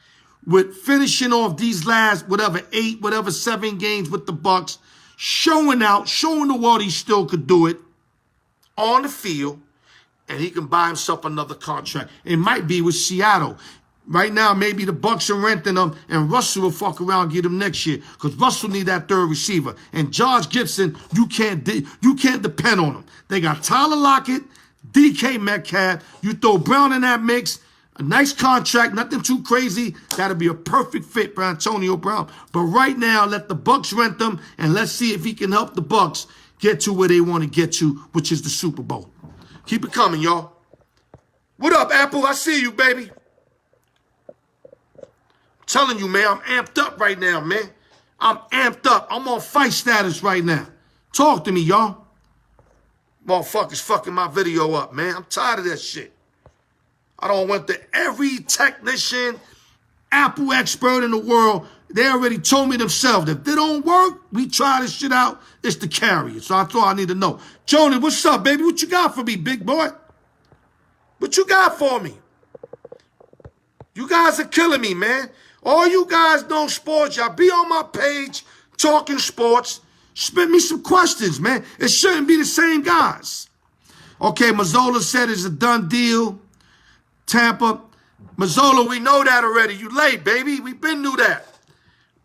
with finishing off these last, 7 games with the Bucks, showing the world he still could do it on the field, and he can buy himself another contract. It might be with Seattle. Right now, maybe the Bucks are renting them, and Russell will fuck around and get him next year, because Russell need that third receiver. And Josh Gibson, you can't depend on him. They got Tyler Lockett, DK Metcalf. You throw Brown in that mix, a nice contract, nothing too crazy. That'll be a perfect fit for Antonio Brown. But right now, let the Bucks rent them, and let's see if he can help the Bucks get to where they want to get to, which is the Super Bowl. Keep it coming, y'all. What up, Apple? I see you, baby. Telling you, man, I'm amped up right now, man. I'm amped up. I'm on fight status right now. Talk to me, y'all. Motherfuckers fucking my video up, man. I'm tired of that shit. I don't want every technician, Apple expert in the world. They already told me themselves that if they don't work, we try this shit out, it's the carrier. So that's all I need to know. Joni, what's up, baby? What you got for me, big boy? What you got for me? You guys are killing me, man. All you guys know sports, y'all be on my page talking sports. Spit me some questions, man. It shouldn't be the same guys. Okay, Mazzola said it's a done deal. Tampa. Mazzola, we know that already. You late, baby. We been knew that.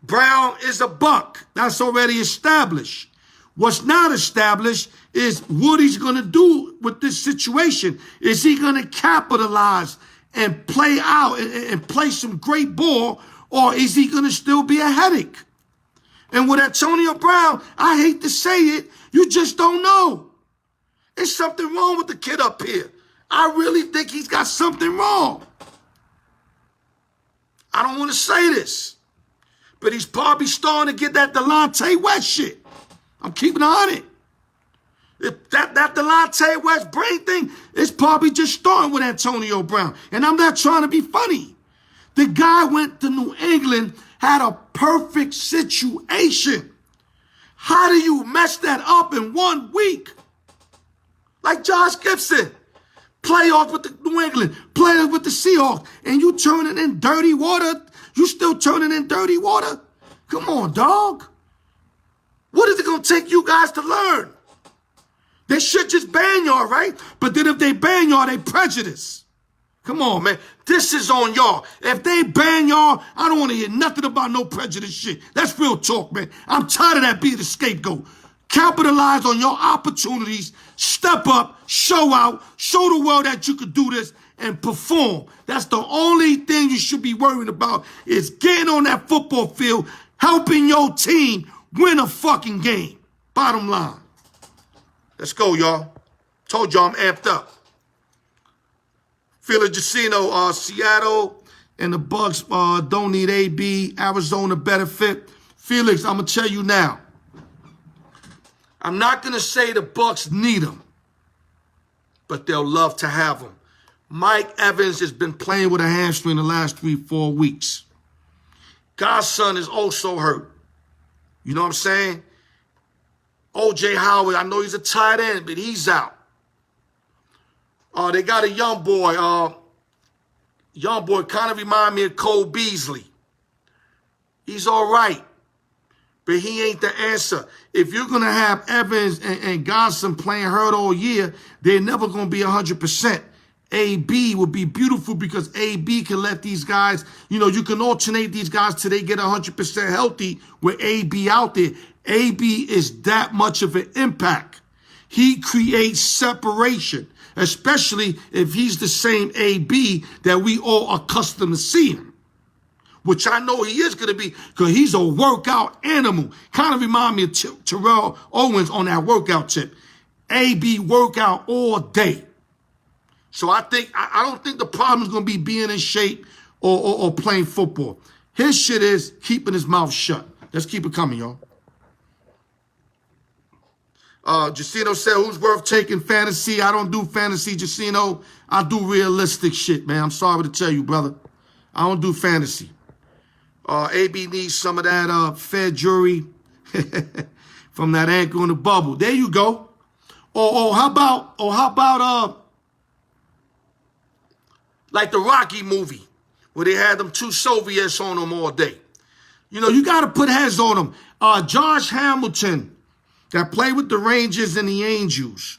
Brown is a buck. That's already established. What's not established is what he's going to do with this situation. Is he going to capitalize and play out and play some great ball, or is he going to still be a headache? And with Antonio Brown, I hate to say it, you just don't know. There's something wrong with the kid up here. I really think he's got something wrong. I don't want to say this, but he's probably starting to get that Delonte West shit. I'm keeping it on it. If that Delonte West brain thing is probably just starting with Antonio Brown. And I'm not trying to be funny. The guy went to New England, had a perfect situation. How do you mess that up in 1 week? Like Josh Gibson. Playoffs with the New England, playoffs with the Seahawks, and you turning in dirty water? You still turning in dirty water? Come on, dog. What is it going to take you guys to learn? They should just ban y'all, right? But then if they ban y'all, they prejudice. Come on, man. This is on y'all. If they ban y'all, I don't want to hear nothing about no prejudice shit. That's real talk, man. I'm tired of that being the scapegoat. Capitalize on your opportunities. Step up, show out, show the world that you could do this and perform. That's the only thing you should be worrying about is getting on that football field, helping your team win a fucking game. Bottom line. Let's go, y'all. Told y'all I'm amped up. Felix Jacino, Seattle and the Bucks don't need AB. Arizona better fit. Felix, I'm going to tell you now. I'm not going to say the Bucks need him, but they'll love to have him. Mike Evans has been playing with a hamstring the last 3-4 weeks. Godson is also hurt. You know what I'm saying? O.J. Howard, I know he's a tight end, but he's out. They got a young boy. Young boy kind of remind me of Cole Beasley. He's all right, but he ain't the answer. If you're going to have Evans and Godson playing hurt all year, they're never going to be 100%. AB would be beautiful because AB can let these guys, you can alternate these guys till they get 100% healthy with AB out there. AB is that much of an impact. He creates separation, especially if he's the same AB that we all accustomed to seeing. Which I know he is going to be because he's a workout animal. Kind of remind me of Terrell Owens on that workout tip. AB workout all day. So I don't think the problem is going to be being in shape or playing football. His shit is keeping his mouth shut. Let's keep it coming, y'all. Jacino said, who's worth taking fantasy? I don't do fantasy, Jacino. I do realistic shit, man. I'm sorry to tell you, brother. I don't do fantasy. AB needs some of that Fed jury from that ankle in the bubble. There you go. How about like the Rocky movie where they had them two Soviets on them all day. You got to put heads on them. Josh Hamilton that played with the Rangers and the Angels.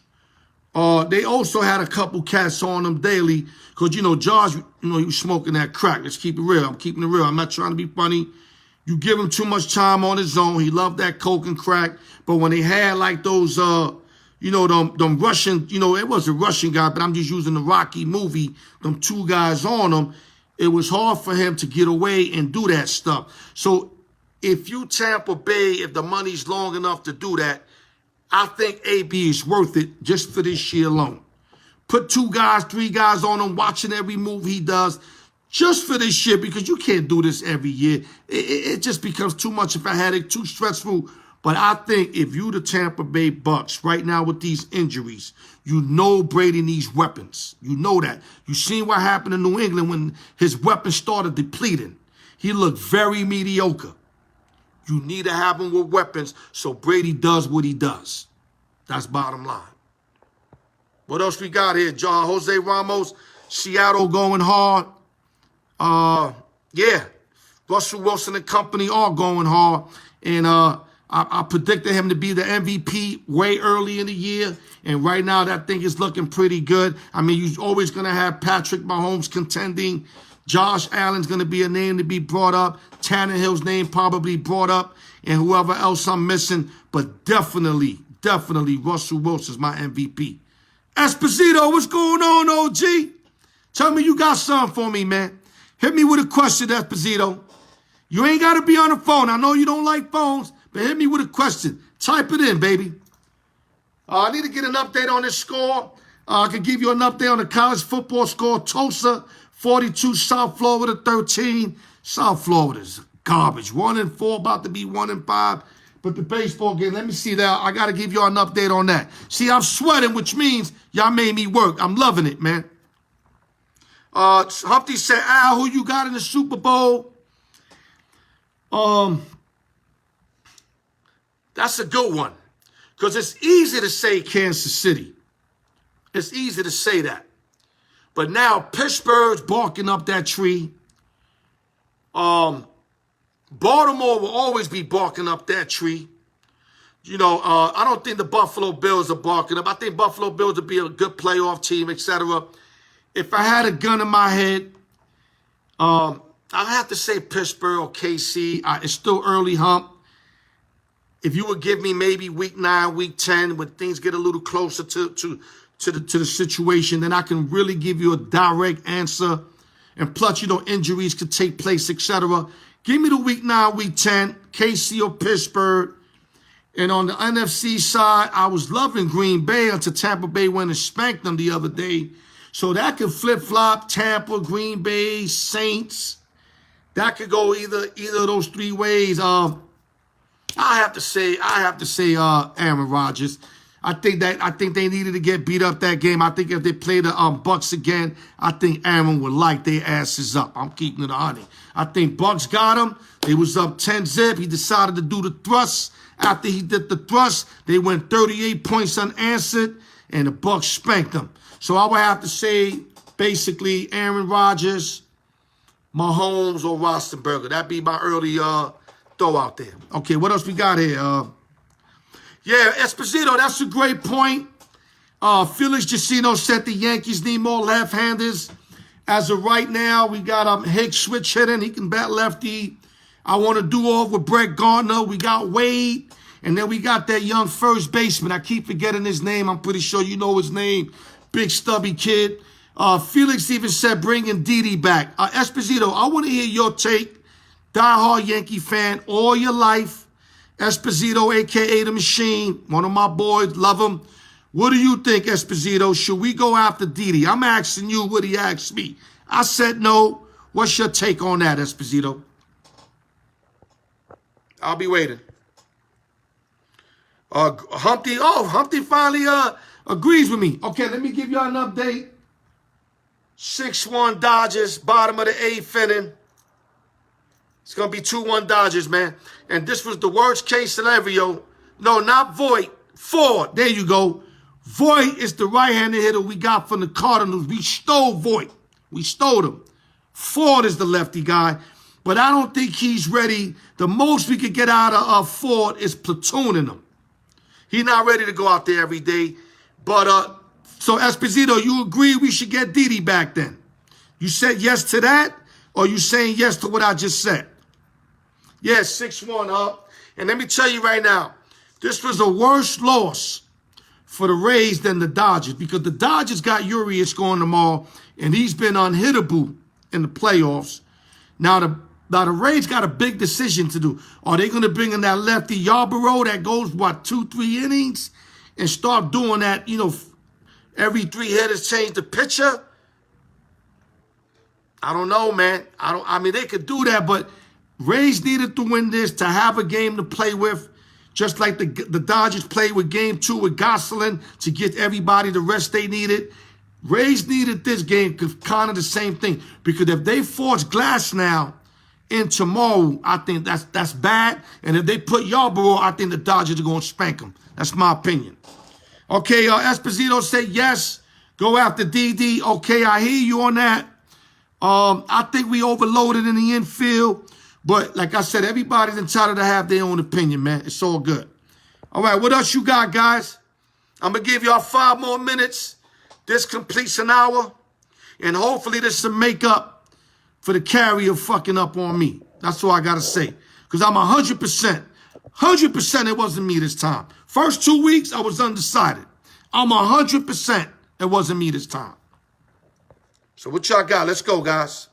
They also had a couple cats on them daily because, Josh, he was smoking that crack. Let's keep it real. I'm keeping it real. I'm not trying to be funny. You give him too much time on his own. He loved that coke and crack. But when they had like those, them Russian, it was a Russian guy, but I'm just using the Rocky movie, them two guys on him, it was hard for him to get away and do that stuff. So if you Tampa Bay, if the money's long enough to do that, I think AB is worth it just for this year alone. Put 2 guys, 3 guys on him, watching every move he does, just for this year, because you can't do this every year. It just becomes too much of a headache, too stressful. But I think if you the Tampa Bay Bucks right now with these injuries, Brady needs weapons. You know that. You seen what happened in New England when his weapons started depleting. He looked very mediocre. You need to have him with weapons so Brady does what he does. That's bottom line. What else we got here, John? Jose Ramos, Seattle going hard. Yeah. Russell Wilson and company are going hard. And I predicted him to be the MVP way early in the year, and right now that thing is looking pretty good. I mean, you're always going to have Patrick Mahomes contending. Josh Allen's going to be a name to be brought up. Tannehill's name probably brought up, and whoever else I'm missing. But definitely Russell Wilson's my MVP. Esposito, what's going on, OG? Tell me you got something for me, man. Hit me with a question, Esposito. You ain't got to be on the phone. I know you don't like phones, but hit me with a question. Type it in, baby. I need to get an update on this score. I can give you an update on the college football score. Tulsa, 42, South Florida, 13. South Florida's garbage. 1-4, about to be 1-5. But the baseball game, let me see that. I got to give y'all an update on that. See, I'm sweating, which means y'all made me work. I'm loving it, man. Humpty said, Al, who you got in the Super Bowl? That's a good one. Because it's easy to say Kansas City. It's easy to say that. But now Pittsburgh's barking up that tree. Baltimore will always be barking up that tree. You know, I don't think the Buffalo Bills are barking up. I think Buffalo Bills will be a good playoff team, etc. If I had a gun in my head, I have to say Pittsburgh or KC. It's still early, Hump. If you would give me maybe week 9, week 10, when things get a little closer to the situation, then I can really give you a direct answer. And plus, you know, injuries could take place, etc. Give me the week 9, week 10, KC or Pittsburgh. And on the NFC side, I was loving Green Bay until Tampa Bay went and spanked them the other day. So that could flip-flop, Tampa, Green Bay, Saints. That could go either of those three ways. I have to say Aaron Rodgers. I think they needed to get beat up that game. I think if they play the Bucks again, I think Aaron would light their asses up. I'm keeping it 100. I think Bucks got him. They was up 10-zip. He decided to do the thrust. After he did the thrust, they went 38 points unanswered, and the Bucks spanked them. So I would have to say basically Aaron Rodgers, Mahomes, or Roethlisberger. That'd be my early throw out there. Okay, what else we got here? Yeah, Esposito, that's a great point. Felix Jacino said the Yankees need more left-handers. As of right now, we got Hicks switch hitting. He can bat lefty. I want to do off with Brett Gardner. We got Wade. And then we got that young first baseman. I keep forgetting his name. I'm pretty sure you know his name. Big stubby kid. Felix even said bringing Didi back. Esposito, I want to hear your take. Diehard Yankee fan all your life. Esposito, a.k.a. The Machine. One of my boys. Love him. What do you think, Esposito? Should we go after Didi? I'm asking you what he asked me. I said no. What's your take on that, Esposito? I'll be waiting. Humpty finally agrees with me. Okay, let me give y'all an update. 6-1 Dodgers, bottom of the 8th inning. It's going to be 2-1 Dodgers, man. And this was the worst case scenario. No, not Voit. Ford. There you go. Voit is the right-handed hitter we got from the Cardinals. We stole Voit. We stole him. Ford is the lefty guy. But I don't think he's ready. The most we could get out of Ford is platooning him. He's not ready to go out there every day. But, so Esposito, you agree we should get Didi back then? You said yes to that? Or you saying yes to what I just said? Yes, 6-1 up. And let me tell you right now, this was a worse loss for the Rays than the Dodgers, because the Dodgers got Urias going tomorrow, and he's been unhittable in the playoffs. Now the Rays got a big decision to do. Are they going to bring in that lefty Yarborough that goes, 2-3 innings and start doing that, every 3 hitters change the pitcher? I don't know, man. I mean, they could do that, but Rays needed to win this to have a game to play with, just like the Dodgers played with Game 2 with Gosselin to get everybody the rest they needed. Rays needed this game, kind of the same thing, because if they force Glass now in tomorrow, I think that's bad. And if they put Yarborough, I think the Dodgers are going to spank them. That's my opinion. Okay, Esposito said yes. Go after DD. Okay, I hear you on that. I think we overloaded in the infield. But like I said, everybody's entitled to have their own opinion, man. It's all good. All right, what else you got, guys? I'm going to give y'all 5 more minutes. This completes an hour. And hopefully this will make up for the carrier fucking up on me. That's all I got to say. Because I'm 100%. 100% it wasn't me this time. First 2 weeks, I was undecided. I'm 100% it wasn't me this time. So what y'all got? Let's go, guys.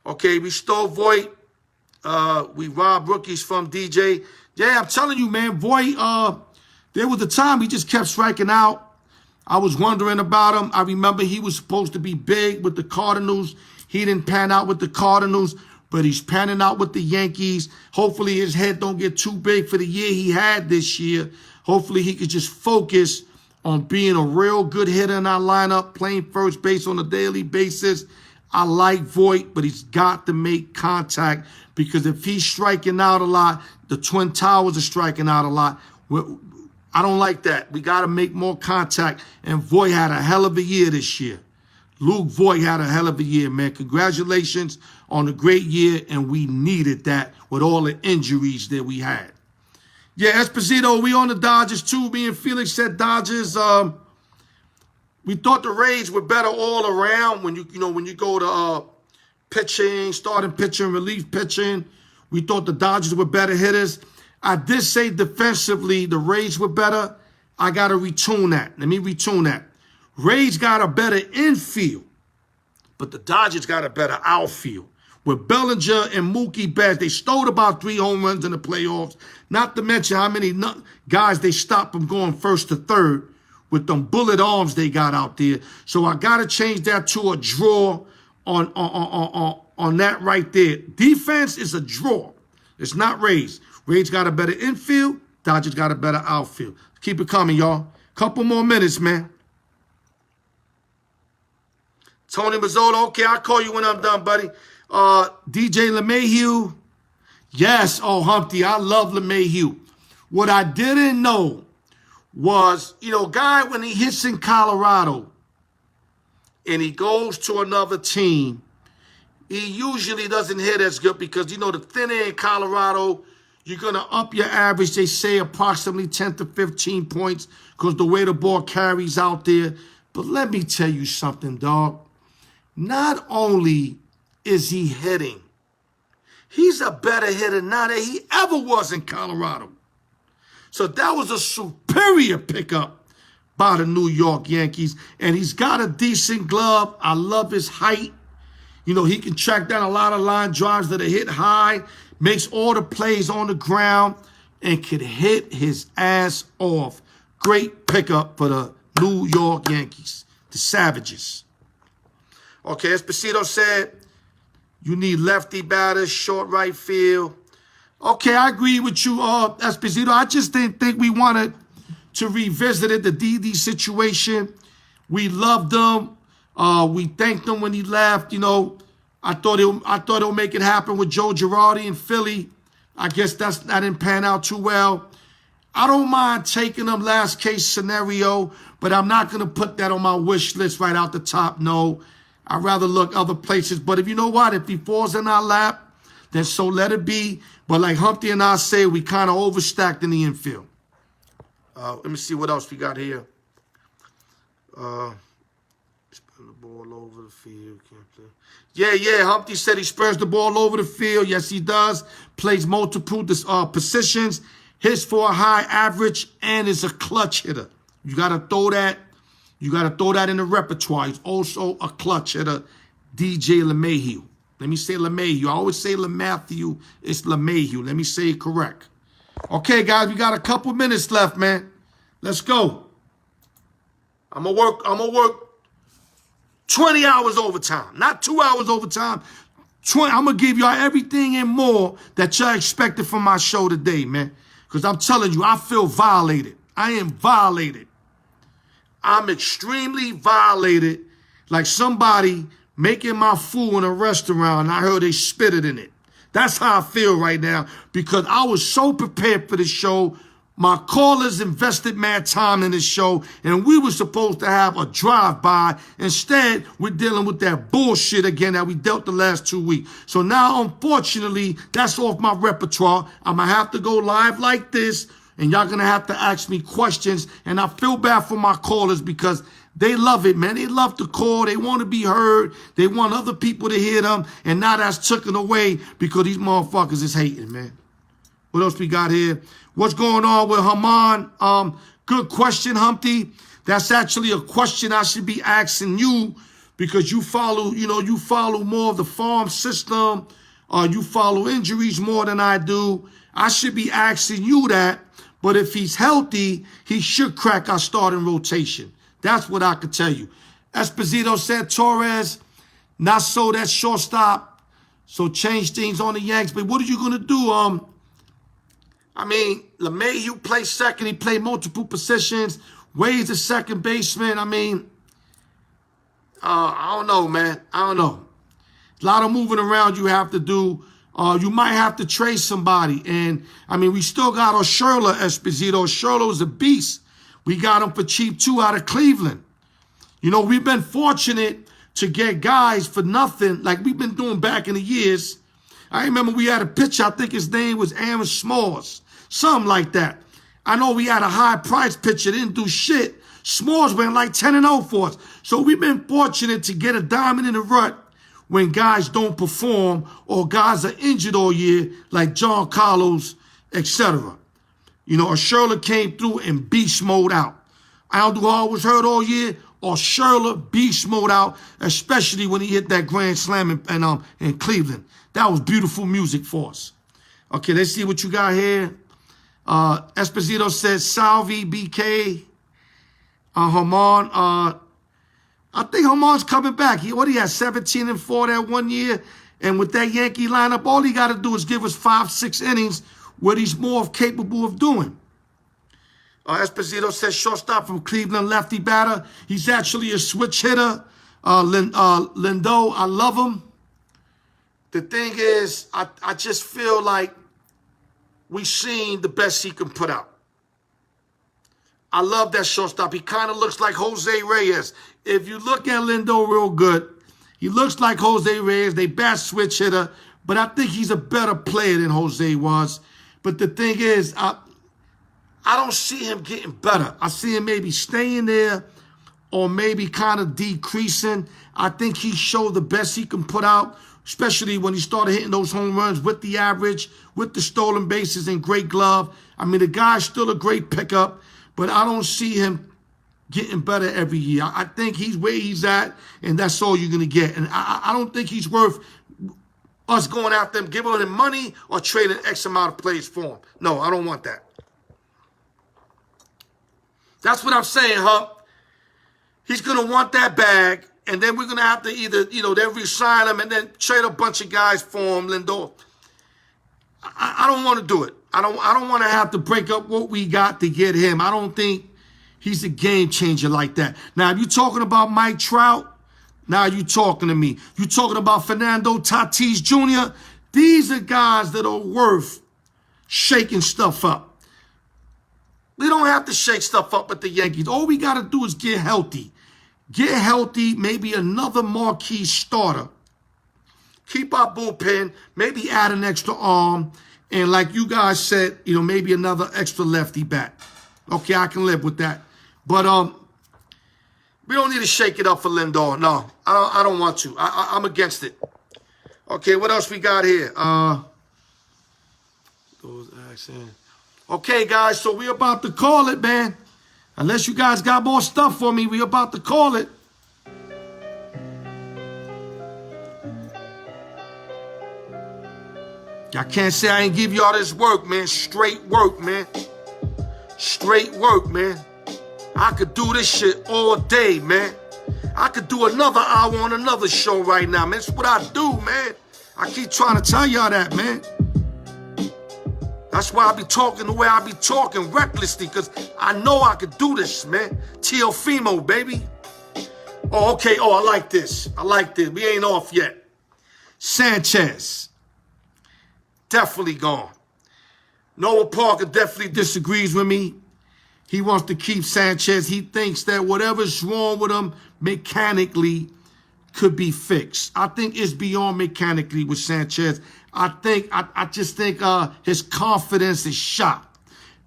Okay, we stole Voight. We robbed rookies from DJ. Yeah, I'm telling you, man, Voight, there was a time he just kept striking out. I was wondering about him. I remember he was supposed to be big with the Cardinals. He didn't pan out with the Cardinals, but he's panning out with the Yankees. Hopefully his head don't get too big for the year he had this year. Hopefully he could just focus on being a real good hitter in our lineup, playing first base on a daily basis. I like Voight, but he's got to make contact because if he's striking out a lot, the Twin Towers are striking out a lot. I don't like that. We got to make more contact, and Voight had a hell of a year this year. Luke Voight had a hell of a year, man. Congratulations on a great year, and we needed that with all the injuries that we had. Yeah, Esposito, we on the Dodgers too. Me and Felix said Dodgers. We thought the Rays were better all around when you go to pitching, starting pitching, relief pitching. We thought the Dodgers were better hitters. I did say defensively the Rays were better. I got to retune that. Let me retune that. Rays got a better infield, but the Dodgers got a better outfield. With Bellinger and Mookie Betts, they stole about 3 home runs in the playoffs. Not to mention how many guys they stopped from going first to third with them bullet arms they got out there. So I got to change that to a draw on that right there. Defense is a draw. It's not Rays. Rays got a better infield. Dodgers got a better outfield. Keep it coming, y'all. Couple more minutes, man. Tony Mazzola, okay, I'll call you when I'm done, buddy. DJ LeMahieu. Yes, oh, Humpty, I love LeMahieu. What I didn't know was, guy, when he hits in Colorado and he goes to another team, he usually doesn't hit as good because, the thin air in Colorado, you're going to up your average, they say, approximately 10 to 15 points because the way the ball carries out there. But let me tell you something, dog. Not only is he hitting, he's a better hitter now than he ever was in Colorado. So that was a superior pickup by the New York Yankees. And he's got a decent glove. I love his height. He can track down a lot of line drives that are hit high, makes all the plays on the ground, and can hit his ass off. Great pickup for the New York Yankees, the Savages. Okay, Esposito said, you need lefty batters, short right field. Okay, I agree with you, Esposito. I just didn't think we wanted to revisit it, the DD situation. We loved him. We thanked him when he left. I thought he'll make it happen with Joe Girardi in Philly. I guess that didn't pan out too well. I don't mind taking him last case scenario, but I'm not going to put that on my wish list right out the top. No, I'd rather look other places. But if you know what, if he falls in our lap, then so let it be. But like Humpty and I say, we kind of overstacked in the infield. Let me see what else we got here. Spin the ball over the field. Can't play. Yeah. Humpty said he spurs the ball over the field. Yes, he does. Plays multiple positions. Hits for a high average and is a clutch hitter. You got to throw that. You got to throw that in the repertoire. He's also a clutch hitter, DJ LeMahieu. Let me say LeMahieu. I always say LeMahieu. It's LeMahieu. Let me say it correct. Okay, guys, we got a couple minutes left, man. Let's go. I'm gonna work 20 hours overtime. Not 2 hours overtime. I'm gonna give y'all everything and more that y'all expected from my show today, man. Because I'm telling you, I feel violated. I am violated. I'm extremely violated. Like somebody making my food in a restaurant and I heard they spit it in it. That's how I feel right now because I was so prepared for the show. My callers invested mad time in this show, and we were supposed to have a drive-by. Instead, we're dealing with that bullshit again that we dealt the last 2 weeks. So now, unfortunately, that's off my repertoire. I'm going to have to go live like this, and y'all going to have to ask me questions. And I feel bad for my callers because they love it, man. They love to call. They want to be heard. They want other people to hear them. And now that's taken away because these motherfuckers is hating, man. What else we got here? What's going on with Haman? Good question, Humpty. That's actually a question I should be asking you because you follow, you follow more of the farm system. You follow injuries more than I do. I should be asking you that. But if he's healthy, he should crack our starting rotation. That's what I could tell you. Esposito said Torres, not so that shortstop. So change things on the Yanks. But what are you going to do? I mean, LeMahieu plays second. He played multiple positions. Wade's a second baseman. I mean, I don't know, man. I don't know. A lot of moving around you have to do. You might have to trade somebody. And, I mean, we still got Urshela, Esposito. Urshela's a beast. We got him for cheap, too, out of Cleveland. We've been fortunate to get guys for nothing like we've been doing back in the years. I remember we had a pitcher, I think his name was Aaron Smalls. Something like that. I know we had a high-priced pitcher, didn't do shit. Smalls went like 10-0 for us. So we've been fortunate to get a diamond in the rut when guys don't perform or guys are injured all year, like John Carlos, etc. Urshela came through and beast mode out. Alduhar was hurt all year. Urshela beast mode out, especially when he hit that grand slam in Cleveland. That was beautiful music for us. Okay, let's see what you got here. Esposito says Salvi, BK, Haman. I think Haman's coming back. He had 17-4 that 1 year. And with that Yankee lineup, all he got to do is give us 5-6 innings what he's more capable of doing. Esposito says shortstop from Cleveland, lefty batter. He's actually a switch hitter. Lindor, I love him. The thing is, I just feel like we've seen the best he can put out. I love that shortstop. He kind of looks like Jose Reyes. If you look at Lindor real good, he looks like Jose Reyes. They bat switch hitter, but I think he's a better player than Jose was. But the thing is, I don't see him getting better. I see him maybe staying there or maybe kind of decreasing. I think he showed the best he can put out, especially when he started hitting those home runs with the average, with the stolen bases and great glove. I mean, the guy's still a great pickup, but I don't see him getting better every year. I think he's where he's at, and that's all you're going to get. And I don't think he's worth us going after him, giving him money or trading X amount of plays for him. No, I don't want that. That's what I'm saying, Hump. He's going to want that bag, and then we're going to have to either, then re-sign him and then trade a bunch of guys for him, Lindor. I don't want to do it. I don't want to have to break up what we got to get him. I don't think he's a game changer like that. Now, if you're talking about Mike Trout, now you're talking to me. You're talking about Fernando Tatis Jr. These are guys that are worth shaking stuff up. We don't have to shake stuff up at the Yankees. All we got to do is get healthy. Get healthy, maybe another marquee starter. Keep our bullpen, maybe add an extra arm. And like you guys said, maybe another extra lefty bat. Okay, I can live with that. But we don't need to shake it up for Lindor. No, I don't want to. I'm against it. Okay, what else we got here? Okay, guys, so we're about to call it, man. Unless you guys got more stuff for me, we're about to call it. I can't say I ain't give y'all this work, man. Straight work, man. Straight work, man. I could do this shit all day, man. I could do another hour on another show right now, man. That's what I do, man. I keep trying to tell y'all that, man. That's why I be talking the way I be talking, recklessly, because I know I could do this, man. Teofimo, baby. Oh, okay. Oh, I like this. I like this. We ain't off yet. Sanchez. Definitely gone. Noah Parker definitely disagrees with me. He wants to keep Sanchez. He thinks that whatever's wrong with him mechanically could be fixed. I think it's beyond mechanically with Sanchez. I just think his confidence is shot.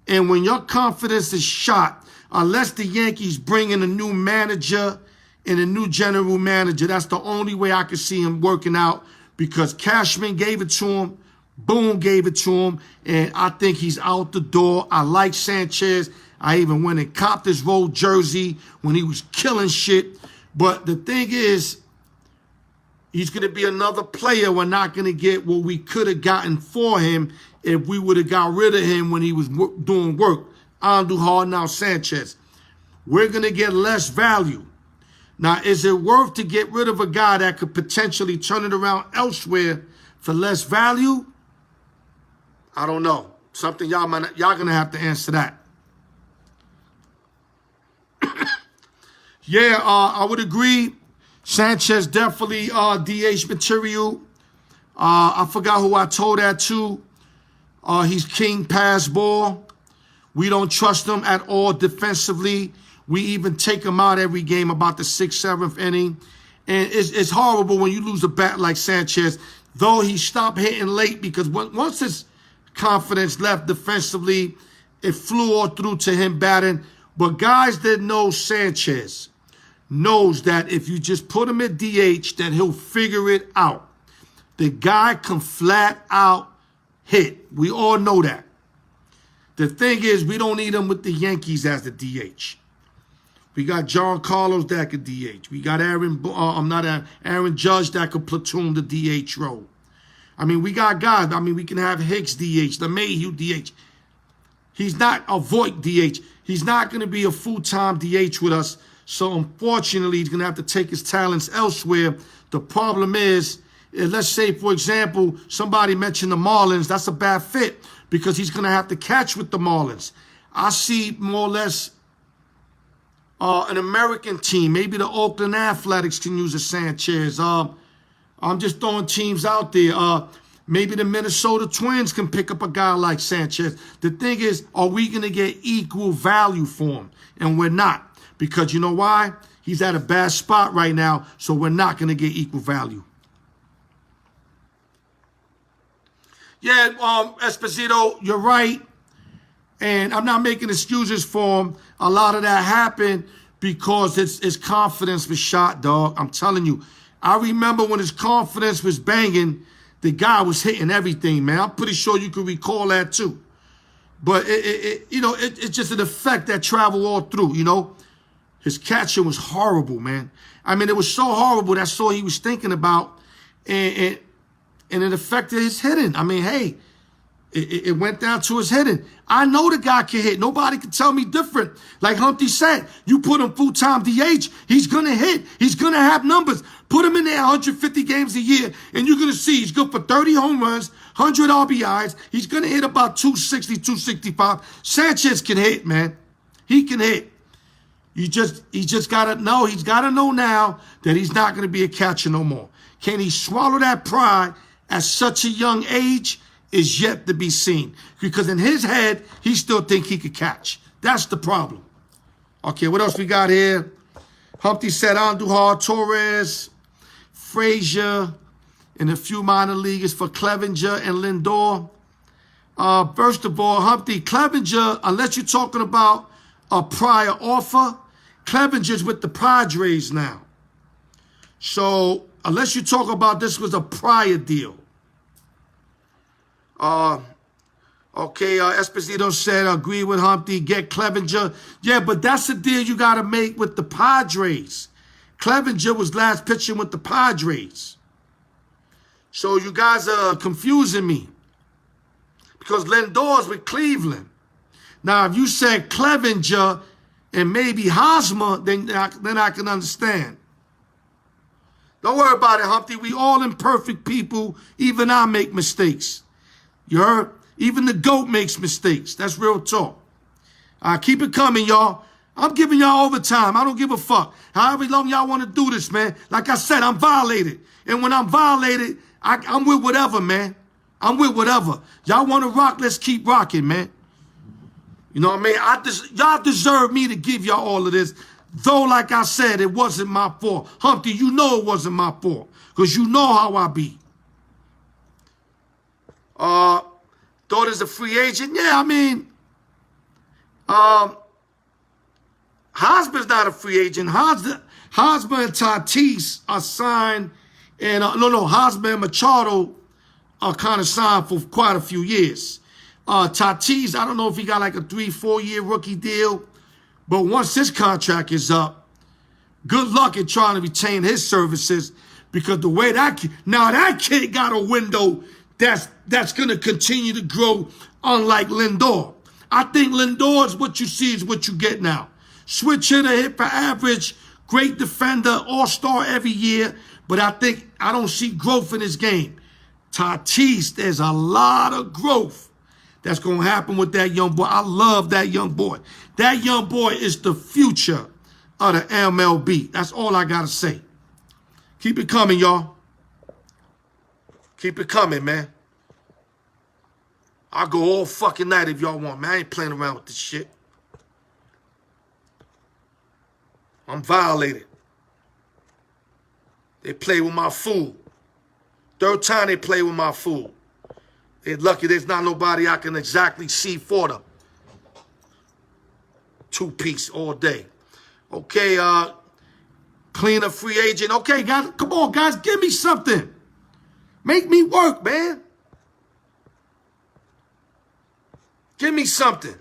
And when your confidence is shot, unless the Yankees bring in a new manager and a new general manager, that's the only way I could see him working out, because Cashman gave it to him, Boone gave it to him, and I think he's out the door. I like Sanchez. I even went and copped his road jersey when he was killing shit. But the thing is, he's going to be another player. We're not going to get what we could have gotten for him if we would have got rid of him when he was doing work. Andujar, now Sanchez. We're going to get less value. Now, is it worth to get rid of a guy that could potentially turn it around elsewhere for less value? I don't know. Something y'all going to have to answer that. Yeah, I would agree. Sanchez definitely DH material. I forgot who I told that to. He's king pass ball. We don't trust him at all defensively. We even take him out every game about the 6th, 7th inning. And it's horrible when you lose a bat like Sanchez, though he stopped hitting late, because once his confidence left defensively, it flew all through to him batting. But guys that know Sanchez knows that if you just put him at DH, that he'll figure it out. The guy can flat out hit. We all know that. The thing is, we don't need him with the Yankees as the DH. We got John Carlos that could DH. We got Aaron Judge that could platoon the DH role. I mean, we got guys. I mean, we can have Hicks DH, LeMahieu DH. He's not a Voigt DH. He's not going to be a full-time DH with us. So, unfortunately, he's going to have to take his talents elsewhere. The problem is, let's say, for example, somebody mentioned the Marlins. That's a bad fit because he's going to have to catch with the Marlins. I see more or less an American team. Maybe the Oakland Athletics can use a Sanchez. I'm just throwing teams out there. Maybe the Minnesota Twins can pick up a guy like Sanchez. The thing is, are we going to get equal value for him? And we're not. Because you know why? He's at a bad spot right now, so we're not going to get equal value. Yeah, Esposito, you're right. And I'm not making excuses for him. A lot of that happened because his confidence was shot, dog. I'm telling you. I remember when his confidence was banging, the guy was hitting everything, man. I'm pretty sure you can recall that too. But, it's just an effect that traveled all through, you know. His catching was horrible, man. I mean, it was so horrible, that's all he was thinking about. And it affected his hitting. I mean, hey, it went down to his hitting. I know the guy can hit. Nobody can tell me different. Like Humpty said, you put him full-time DH, he's going to hit. He's going to have numbers. Put him in there 150 games a year, and you're going to see he's good for 30 home runs, 100 RBIs. He's going to hit about 260, 265. Sanchez can hit, man. He can hit. He just got to know. He's got to know now that he's not going to be a catcher no more. Can he swallow that pride at such a young age is yet to be seen. Because in his head, he still think he could catch. That's the problem. Okay, what else we got here? Humpty said Andujar, Torres, Frazier, and a few minor leaguers for Clevenger and Lindor. First of all, Humpty, Clevenger, unless you're talking about a prior offer, Clevenger's with the Padres now. So, unless you talk about this was a prior deal. Esposito said, agree with Humpty, get Clevenger. Yeah, but that's a deal you got to make with the Padres. Clevenger was last pitching with the Padres. So you guys are confusing me. Because Lindor's with Cleveland. Now, if you said Clevenger and maybe Hosmer, then I can understand. Don't worry about it, Humpty. We all imperfect people. Even I make mistakes. You heard? Even the GOAT makes mistakes. That's real talk. Keep it coming, y'all. I'm giving y'all overtime. I don't give a fuck. However long y'all want to do this, man. Like I said, I'm violated. And when I'm violated, I'm with whatever, man. I'm with whatever. Y'all want to rock, let's keep rocking, man. You know what I mean? Y'all deserve me to give y'all all of this. Though, like I said, it wasn't my fault. Humpty, you know it wasn't my fault. Because you know how I be. Daughter's a free agent? Yeah, I mean, Hosmer's not a free agent. Hosmer and Tatis are signed. And, Hosmer and Machado are kind of signed for quite a few years. Tatis, I don't know if he got like a 3-4 year rookie deal. But once his contract is up, good luck in trying to retain his services, because the way that kid got a window that's going to continue to grow, unlike Lindor. I think Lindor is what you see is what you get now. Switch hitter, hit for average, great defender, all-star every year, but I don't see growth in his game. Tatis, there's a lot of growth that's going to happen with that young boy. I love that young boy. That young boy is the future of the MLB. That's all I got to say. Keep it coming, y'all. Keep it coming, man. I'll go all fucking night if y'all want, man. I ain't playing around with this shit. I'm violated. They play with my food. Third time they play with my food. They're lucky there's not nobody I can exactly see for them. Two-piece all day. Okay, clean a free agent. Okay, guys, come on, guys, give me something. Make me work, man. Give me something.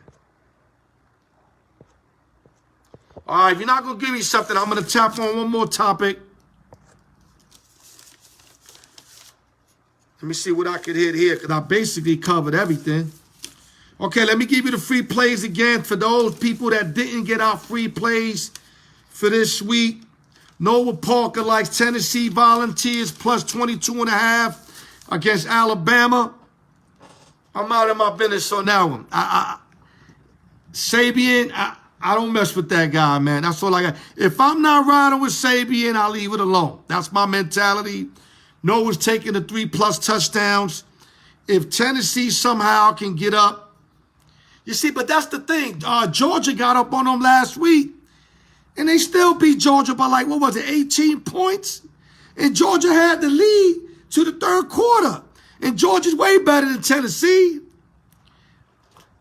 All right, if you're not going to give me something, I'm going to tap on one more topic. Let me see what I could hit here, because I basically covered everything. Okay, let me give you the free plays again for those people that didn't get our free plays for this week. Noah Parker likes Tennessee Volunteers plus 22.5 against Alabama. I'm out of my business on that one. Sabian, I don't mess with that guy, man. That's all I got. If I'm not riding with Sabian, I'll leave it alone. That's my mentality. Noah's taking the 3+ touchdowns. If Tennessee somehow can get up, you see, but that's the thing. Georgia got up on them last week, and they still beat Georgia by 18 points? And Georgia had the lead to the third quarter. And Georgia's way better than Tennessee.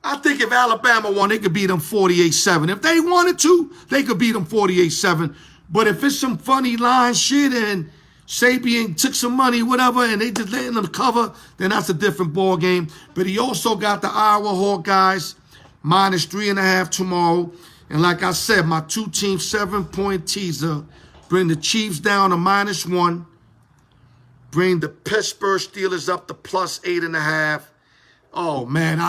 I think if Alabama won, they could beat them 48-7. If they wanted to, they could beat them 48-7. But if it's some funny line shit and Sabian took some money, whatever, and they just letting them cover, then that's a different ball game. But he also got the Iowa Hawkeyes minus 3.5 tomorrow. And like I said, my two-team 7-point teaser. Bring the Chiefs down to -1. Bring the Pittsburgh Steelers up to plus 8.5. Oh, man,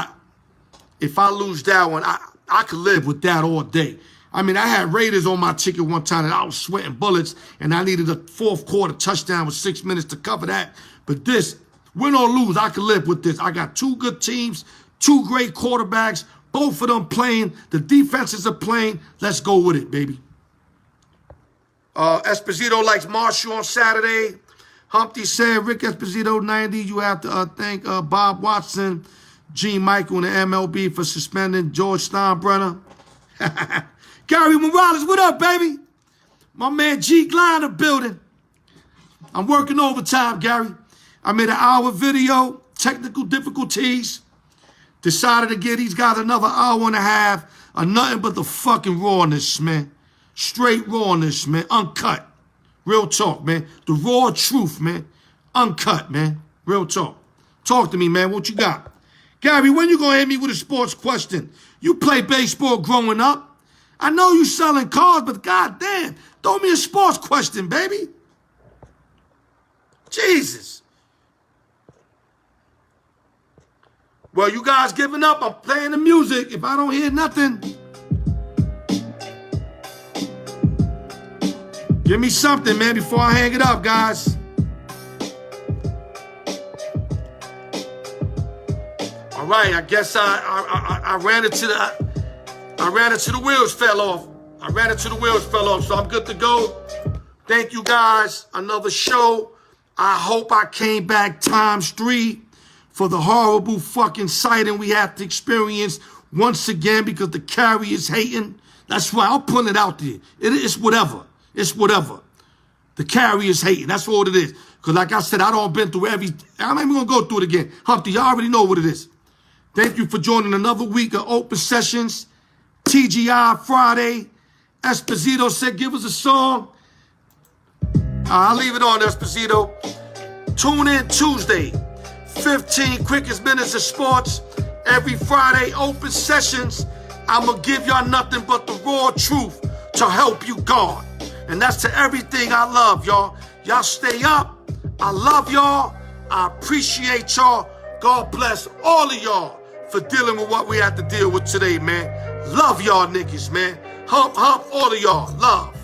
if I lose that one, I could live with that all day. I mean, I had Raiders on my ticket one time, and I was sweating bullets, and I needed a fourth quarter touchdown with 6 minutes to cover that. But this, win or lose, I can live with this. I got two good teams, two great quarterbacks, both of them playing. The defenses are playing. Let's go with it, baby. Esposito likes Marshall on Saturday. Humpty said, Rick Esposito, 90. You have to thank Bob Watson, Gene Michael, and the MLB for suspending George Steinbrenner. Gary Morales, what up, baby? My man G. Glide in the building. I'm working overtime, Gary. I made an hour video, technical difficulties. Decided to give these guys another hour and a half of nothing but the fucking rawness, man. Straight rawness, man. Uncut. Real talk, man. The raw truth, man. Uncut, man. Real talk. Talk to me, man. What you got? Gary, when you gonna hit me with a sports question? You play baseball growing up. I know you selling cars, but goddamn, throw me a sports question, baby. Jesus. Well, you guys giving up. I'm playing the music. If I don't hear nothing, give me something, man, before I hang it up, guys. All right, I guess I ran into the wheels fell off. So I'm good to go. Thank you, guys. Another show. I hope I came back ×3 for the horrible fucking sighting we have to experience once again because the carrier's hating. That's why I'll put it out there. It's whatever. It's whatever. The carrier's hating. That's what it is. Because like I said, I don't been through I'm not even going to go through it again. Humpty, y'all already know what it is. Thank you for joining another week of Open Sessions. TGI Friday. Esposito said, give us a song. I'll leave it on, Esposito. Tune in Tuesday. 15 quickest minutes of sports. Every Friday, Open Sessions. I'm going to give y'all nothing but the raw truth to help you guard. And that's to everything I love, y'all. Y'all stay up. I love y'all. I appreciate y'all. God bless all of y'all for dealing with what we have to deal with today, man. Love y'all niggas, man. Hump, hump, all of y'all. Love.